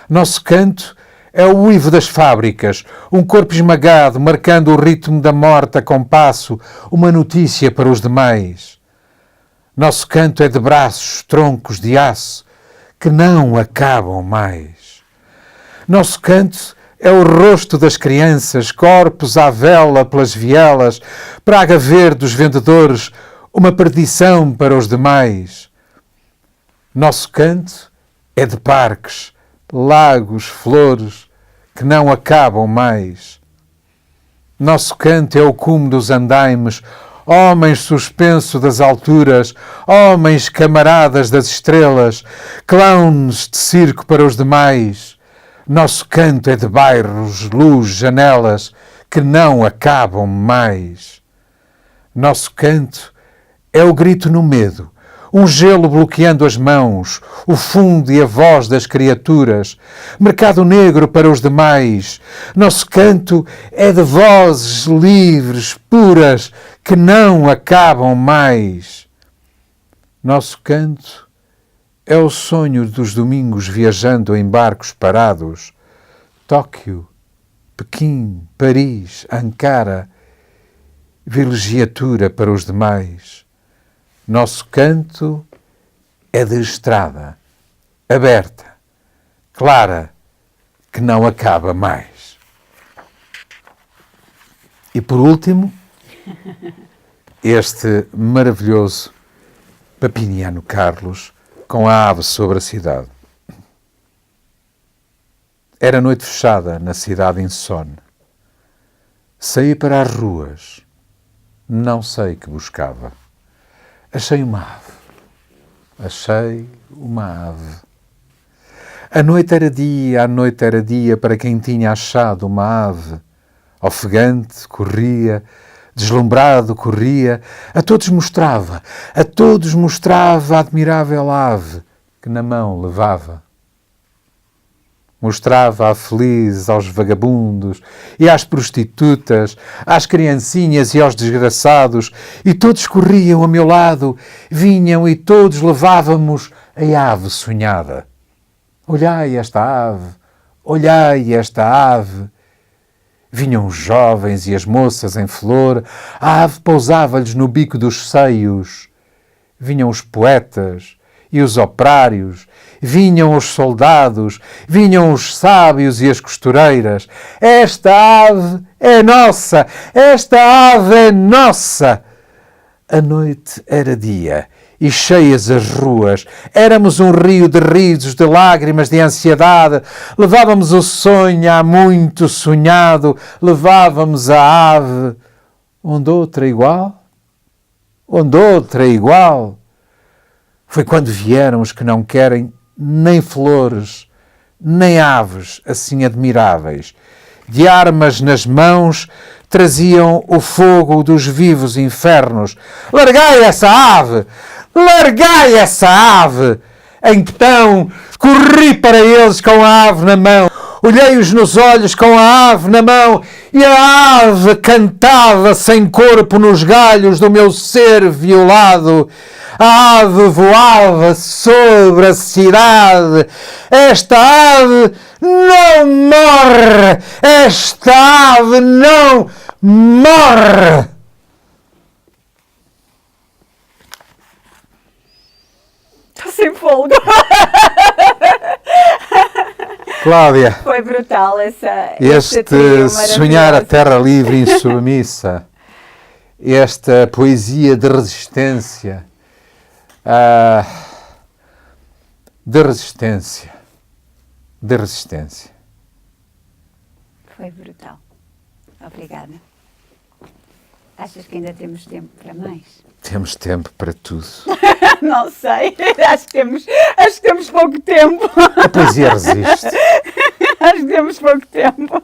Nosso canto é o uivo das fábricas, um corpo esmagado, marcando o ritmo da morte a compasso, uma notícia para os demais. Nosso canto é de braços, troncos de aço, que não acabam mais. Nosso canto é o rosto das crianças, corpos à vela pelas vielas, praga verde dos vendedores, uma perdição para os demais. Nosso canto é de parques, lagos, flores, que não acabam mais. Nosso canto é o cume dos andaimes, homens suspenso das alturas, homens camaradas das estrelas, clowns de circo para os demais. Nosso canto é de bairros, luz, janelas, que não acabam mais. Nosso canto é o grito no medo, um gelo bloqueando as mãos, o fundo e a voz das criaturas, mercado negro para os demais. Nosso canto é de vozes livres, puras, que não acabam mais. Nosso canto é o sonho dos domingos viajando em barcos parados. Tóquio, Pequim, Paris, Ankara, vilesiatura para os demais. Nosso canto é de estrada, aberta, clara, que não acaba mais. E por último, este maravilhoso Papiniano Carlos com a ave sobre a cidade. Era noite fechada na cidade insone. Saí para as ruas, não sei que buscava. Achei uma ave. A noite era dia para quem tinha achado uma ave. Ofegante, corria, deslumbrado, corria, a todos mostrava a admirável ave que na mão levava. Mostrava-a feliz aos vagabundos e às prostitutas, às criancinhas e aos desgraçados, e todos corriam a meu lado, vinham e todos levávamos a ave sonhada. Olhai esta ave, olhai esta ave. Vinham os jovens e as moças em flor, a ave pousava-lhes no bico dos seios. Vinham os poetas e os operários, vinham os soldados, vinham os sábios e as costureiras. Esta ave é nossa! Esta ave é nossa! A noite era dia e cheias as ruas. Éramos um rio de risos, de lágrimas, de ansiedade. Levávamos o sonho há muito sonhado. Levávamos a ave. Onde outra igual? Onde outra igual? Foi quando vieram os que não querem nem flores, nem aves assim admiráveis. De armas nas mãos traziam o fogo dos vivos infernos. Largai essa ave! Largai essa ave! Então corri para eles com a ave na mão. Olhei-os nos olhos com a ave na mão e a ave cantava sem corpo nos galhos do meu ser violado. A ave voava sobre a cidade. Esta ave não morre! Esta ave não morre! Estou sem fôlego. Cláudia, Foi brutal essa este trio sonhar a maravilhoso. terra livre e insubmissa, esta poesia de resistência, de resistência. Foi brutal. Obrigada. Achas que ainda temos tempo para mais? Temos tempo para tudo. Não sei. Acho que temos pouco tempo. A poesia resiste. Acho que temos pouco tempo.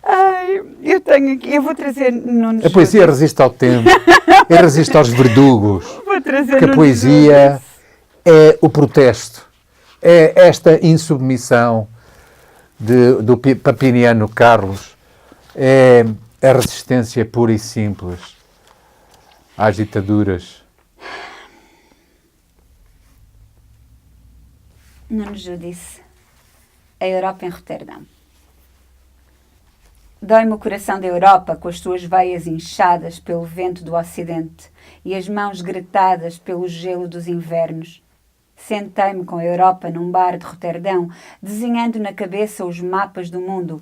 Ai, eu tenho aqui, eu vou trazer Nuno A poesia Judas. resiste ao tempo e resiste aos verdugos. Vou trazer Porque a Nuno poesia Judas. é o protesto, é esta insubmissão do papiniano Carlos, é a resistência pura e simples às ditaduras. Nuno Judas, a Europa em Roterdão. Dói-me o coração da Europa com as suas veias inchadas pelo vento do Ocidente e as mãos gretadas pelo gelo dos invernos. Sentei-me com a Europa num bar de Roterdão, desenhando na cabeça os mapas do mundo,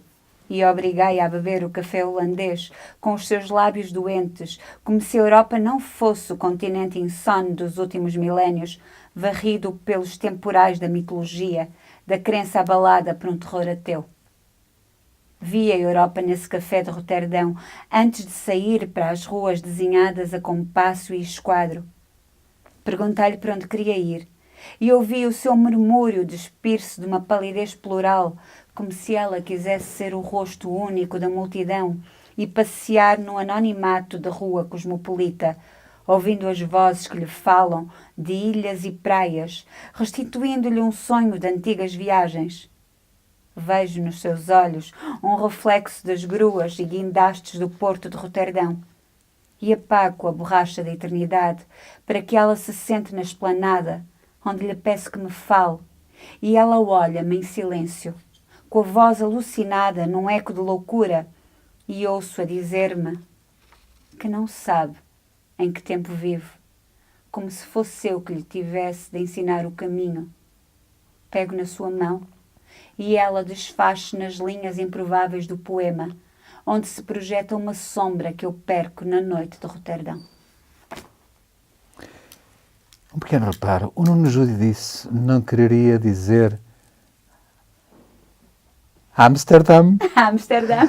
e obriguei a beber o café holandês com os seus lábios doentes, como se a Europa não fosse o continente insone dos últimos milénios, varrido pelos temporais da mitologia, da crença abalada por um terror ateu. Vi a Europa nesse café de Roterdão antes de sair para as ruas desenhadas a compasso e esquadro. Perguntei-lhe para onde queria ir e ouvi o seu murmúrio despir-se de uma palidez plural, como se ela quisesse ser o rosto único da multidão e passear no anonimato da rua cosmopolita, ouvindo as vozes que lhe falam de ilhas e praias, restituindo-lhe um sonho de antigas viagens. Vejo nos seus olhos um reflexo das gruas e guindastes do porto de Roterdão e apago a borracha da eternidade para que ela se sente na esplanada, onde lhe peço que me fale, e ela olha-me em silêncio, com a voz alucinada num eco de loucura, e ouço-a dizer-me que não sabe em que tempo vive, como se fosse eu que lhe tivesse de ensinar o caminho. Pego na sua mão e ela desfaz-se nas linhas improváveis do poema, onde se projeta uma sombra que eu perco na noite de Roterdão. Um pequeno reparo, o Nuno Judas disse, não quereria dizer Amsterdão, Amsterdão.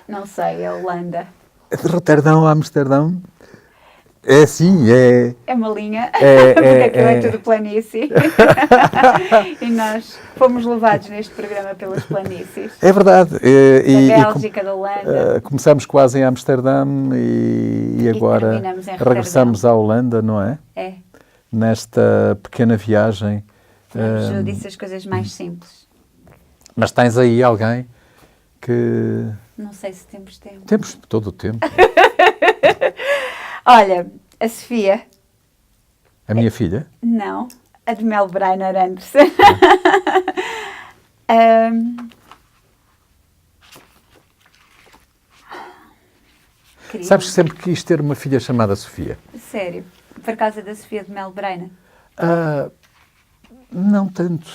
Não sei, é Holanda. de Roterdão a Amsterdão. É sim, é... É uma linha, É, porque é, aquilo é é. tudo planície. E nós fomos levados neste programa pelas planícies. É verdade. Da Bélgica, da Holanda. Começamos quase em Amsterdã e agora terminamos em regressamos à Holanda, não é? É, Nesta pequena viagem. eu disse as coisas mais simples. Mas tens aí alguém que... Não sei se temos tempo. Temos todo o tempo. Olha, a Sofia, A minha filha? não, a de Melbreiner Anderson. Queria- Sabes que sempre quis ter uma filha chamada Sofia? Sério, por causa da Sofia de Melbreiner. Não tanto,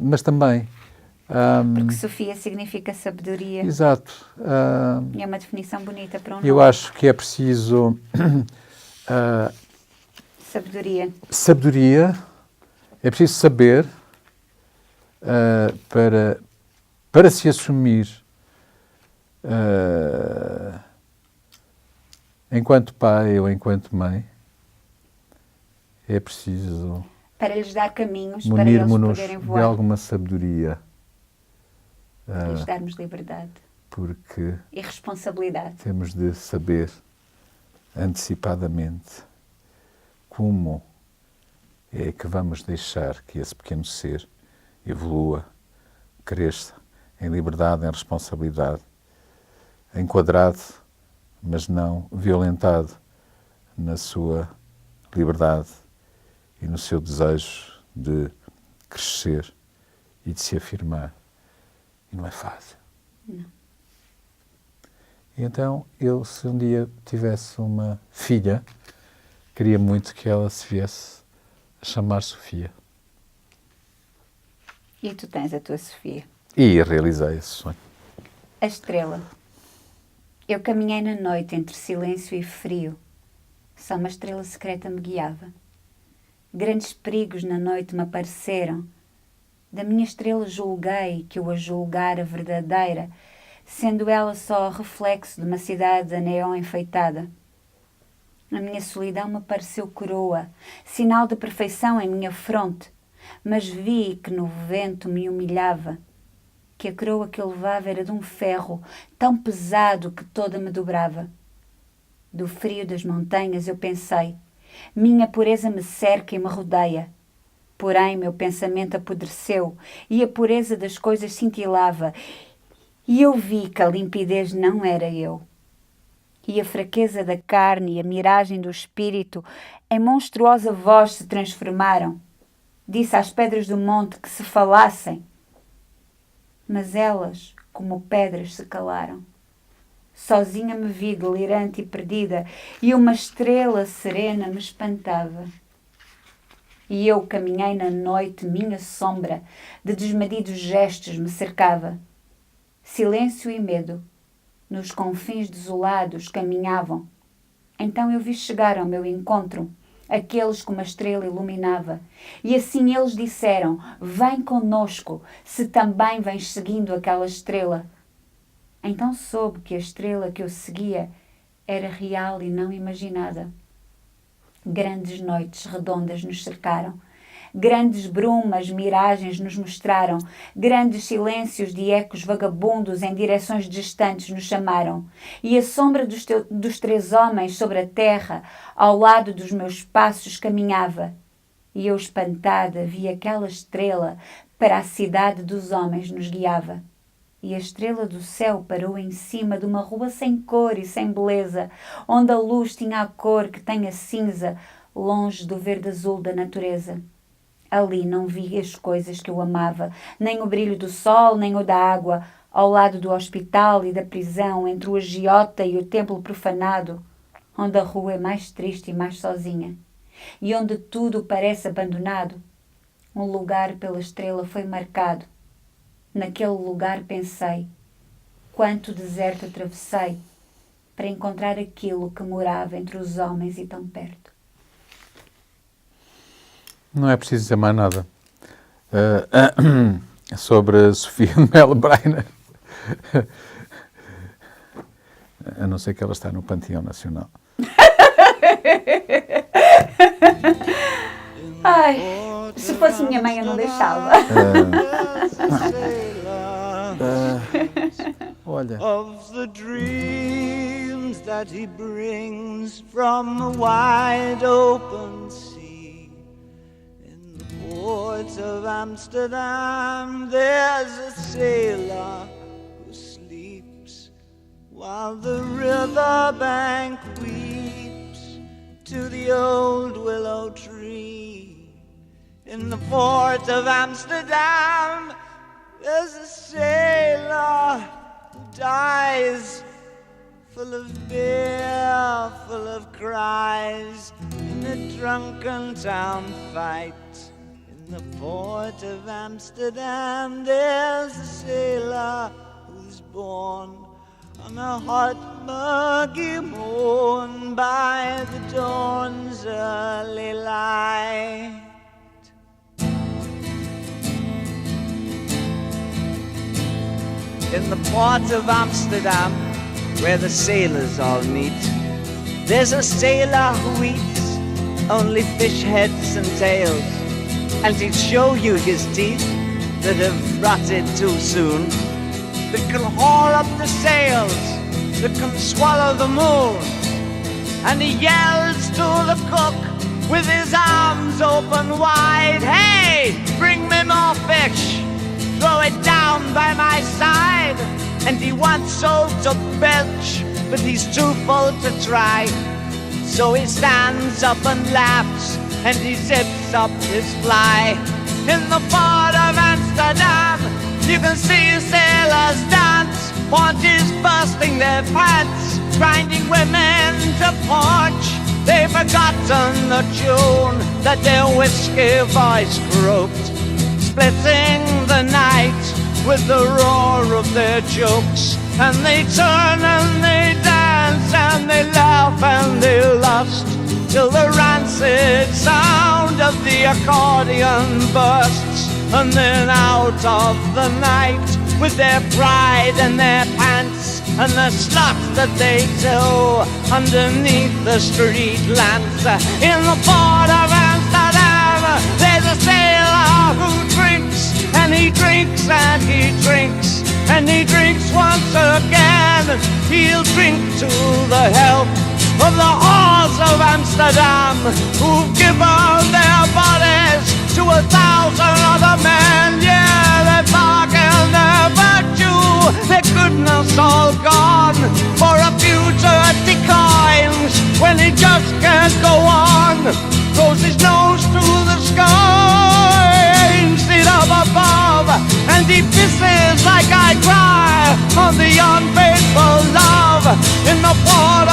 mas também. Porque Sofia significa sabedoria. Exato. E é uma definição bonita para um Eu nome. acho que é preciso Sabedoria. sabedoria, é preciso saber para se assumir enquanto pai ou enquanto mãe. É preciso Para lhes dar caminhos para eles munirmos-nos poderem de voar. alguma sabedoria, Para lhes darmos liberdade porque e responsabilidade. temos de saber antecipadamente como é que vamos deixar que esse pequeno ser evolua, cresça em liberdade, em responsabilidade, enquadrado, mas não violentado na sua liberdade e no seu desejo de crescer e de se afirmar. E não é fácil. Não. E então, eu, se um dia tivesse uma filha, queria muito que ela se viesse a chamar Sofia. E tu tens a tua Sofia. E realizei esse sonho. A estrela. Eu caminhei na noite entre silêncio e frio. Só uma estrela secreta me guiava. Grandes perigos na noite me apareceram. Da minha estrela julguei que eu a julgara verdadeira, sendo ela só reflexo de uma cidade a neon enfeitada. A minha solidão me pareceu coroa, sinal de perfeição em minha fronte, mas vi que no vento me humilhava, que a coroa que eu levava era de um ferro tão pesado que toda me dobrava. Do frio das montanhas eu pensei, minha pureza me cerca e me rodeia. Porém, meu pensamento apodreceu e a pureza das coisas cintilava, e eu vi que a limpidez não era eu. E a fraqueza da carne e a miragem do espírito em monstruosa voz se transformaram. Disse às pedras do monte que se falassem, mas elas, como pedras, se calaram. Sozinha me vi delirante e perdida, e uma estrela serena me espantava. E eu caminhei na noite, minha sombra, de desmedidos gestos me cercava. Silêncio e medo, nos confins desolados, caminhavam. Então eu vi chegar ao meu encontro aqueles que uma estrela iluminava. E assim eles disseram, vem conosco, se também vens seguindo aquela estrela. Então soube que a estrela que eu seguia era real e não imaginada. Grandes noites redondas nos cercaram. Grandes brumas, miragens nos mostraram. Grandes silêncios de ecos vagabundos em direções distantes nos chamaram. E a sombra dos três homens sobre a terra, ao lado dos meus passos, caminhava. E eu, espantada, vi aquela estrela para a cidade dos homens nos guiava. E a estrela do céu parou em cima de uma rua sem cor e sem beleza, onde a luz tinha a cor que tem a cinza, longe do verde azul da natureza. Ali não vi as coisas que eu amava, nem o brilho do sol, nem o da água, ao lado do hospital e da prisão, entre o agiota e o templo profanado, onde a rua é mais triste e mais sozinha, e onde tudo parece abandonado. Um lugar pela estrela foi marcado. Naquele lugar pensei, quanto deserto atravessei para encontrar aquilo que morava entre os homens e tão perto. Não é preciso dizer mais nada sobre a Sofia de Melbreiner. A não ser que ela está no Panteão Nacional. Ai, se fosse minha mãe eu não deixava. Olha. Of the dreams that he brings from the wide open sea. In the port of Amsterdam there's a sailor who sleeps while the riverbank weeps to the old willow tree. In the port of Amsterdam there's a sailor who dies, full of beer, full of cries, in a drunken town fight. In the port of Amsterdam there's a sailor who's born on a hot muggy morn by the dawn's early light. In the port of Amsterdam, where the sailors all meet, there's a sailor who eats only fish heads and tails, and he'll show you his teeth that have rotted too soon, that can haul up the sails, that can swallow the moon. And he yells to the cook with his arms open wide, "Hey, bring me more fish! Throw it down by my side." And he wants so to belch, but he's too full to try. So he stands up and laughs, and he zips up his fly. In the port of Amsterdam, you can see sailors dance, paunches bursting their pants, grinding women to punch. They've forgotten the tune that their whiskey voice croaked, splitting the night with the roar of their jokes. And they turn and they dance and they laugh and they lust, till the rancid sound of the accordion bursts. And then out of the night, with their pride and their pants, and the slut that they tow underneath the street lamps. In the port of Amsterdam, there's a sailor who drinks, and he drinks and he drinks, and he drinks once again. He'll drink to the health of the whores of Amsterdam, who've given their bodies to 1,000 other men. Yeah, they bargain their virtue, their goodness all gone, for a few dirty coins, when he just can't go on. Throws his nose to the sky instead of above, and he pisses like I cry on the unfaithful love. In the port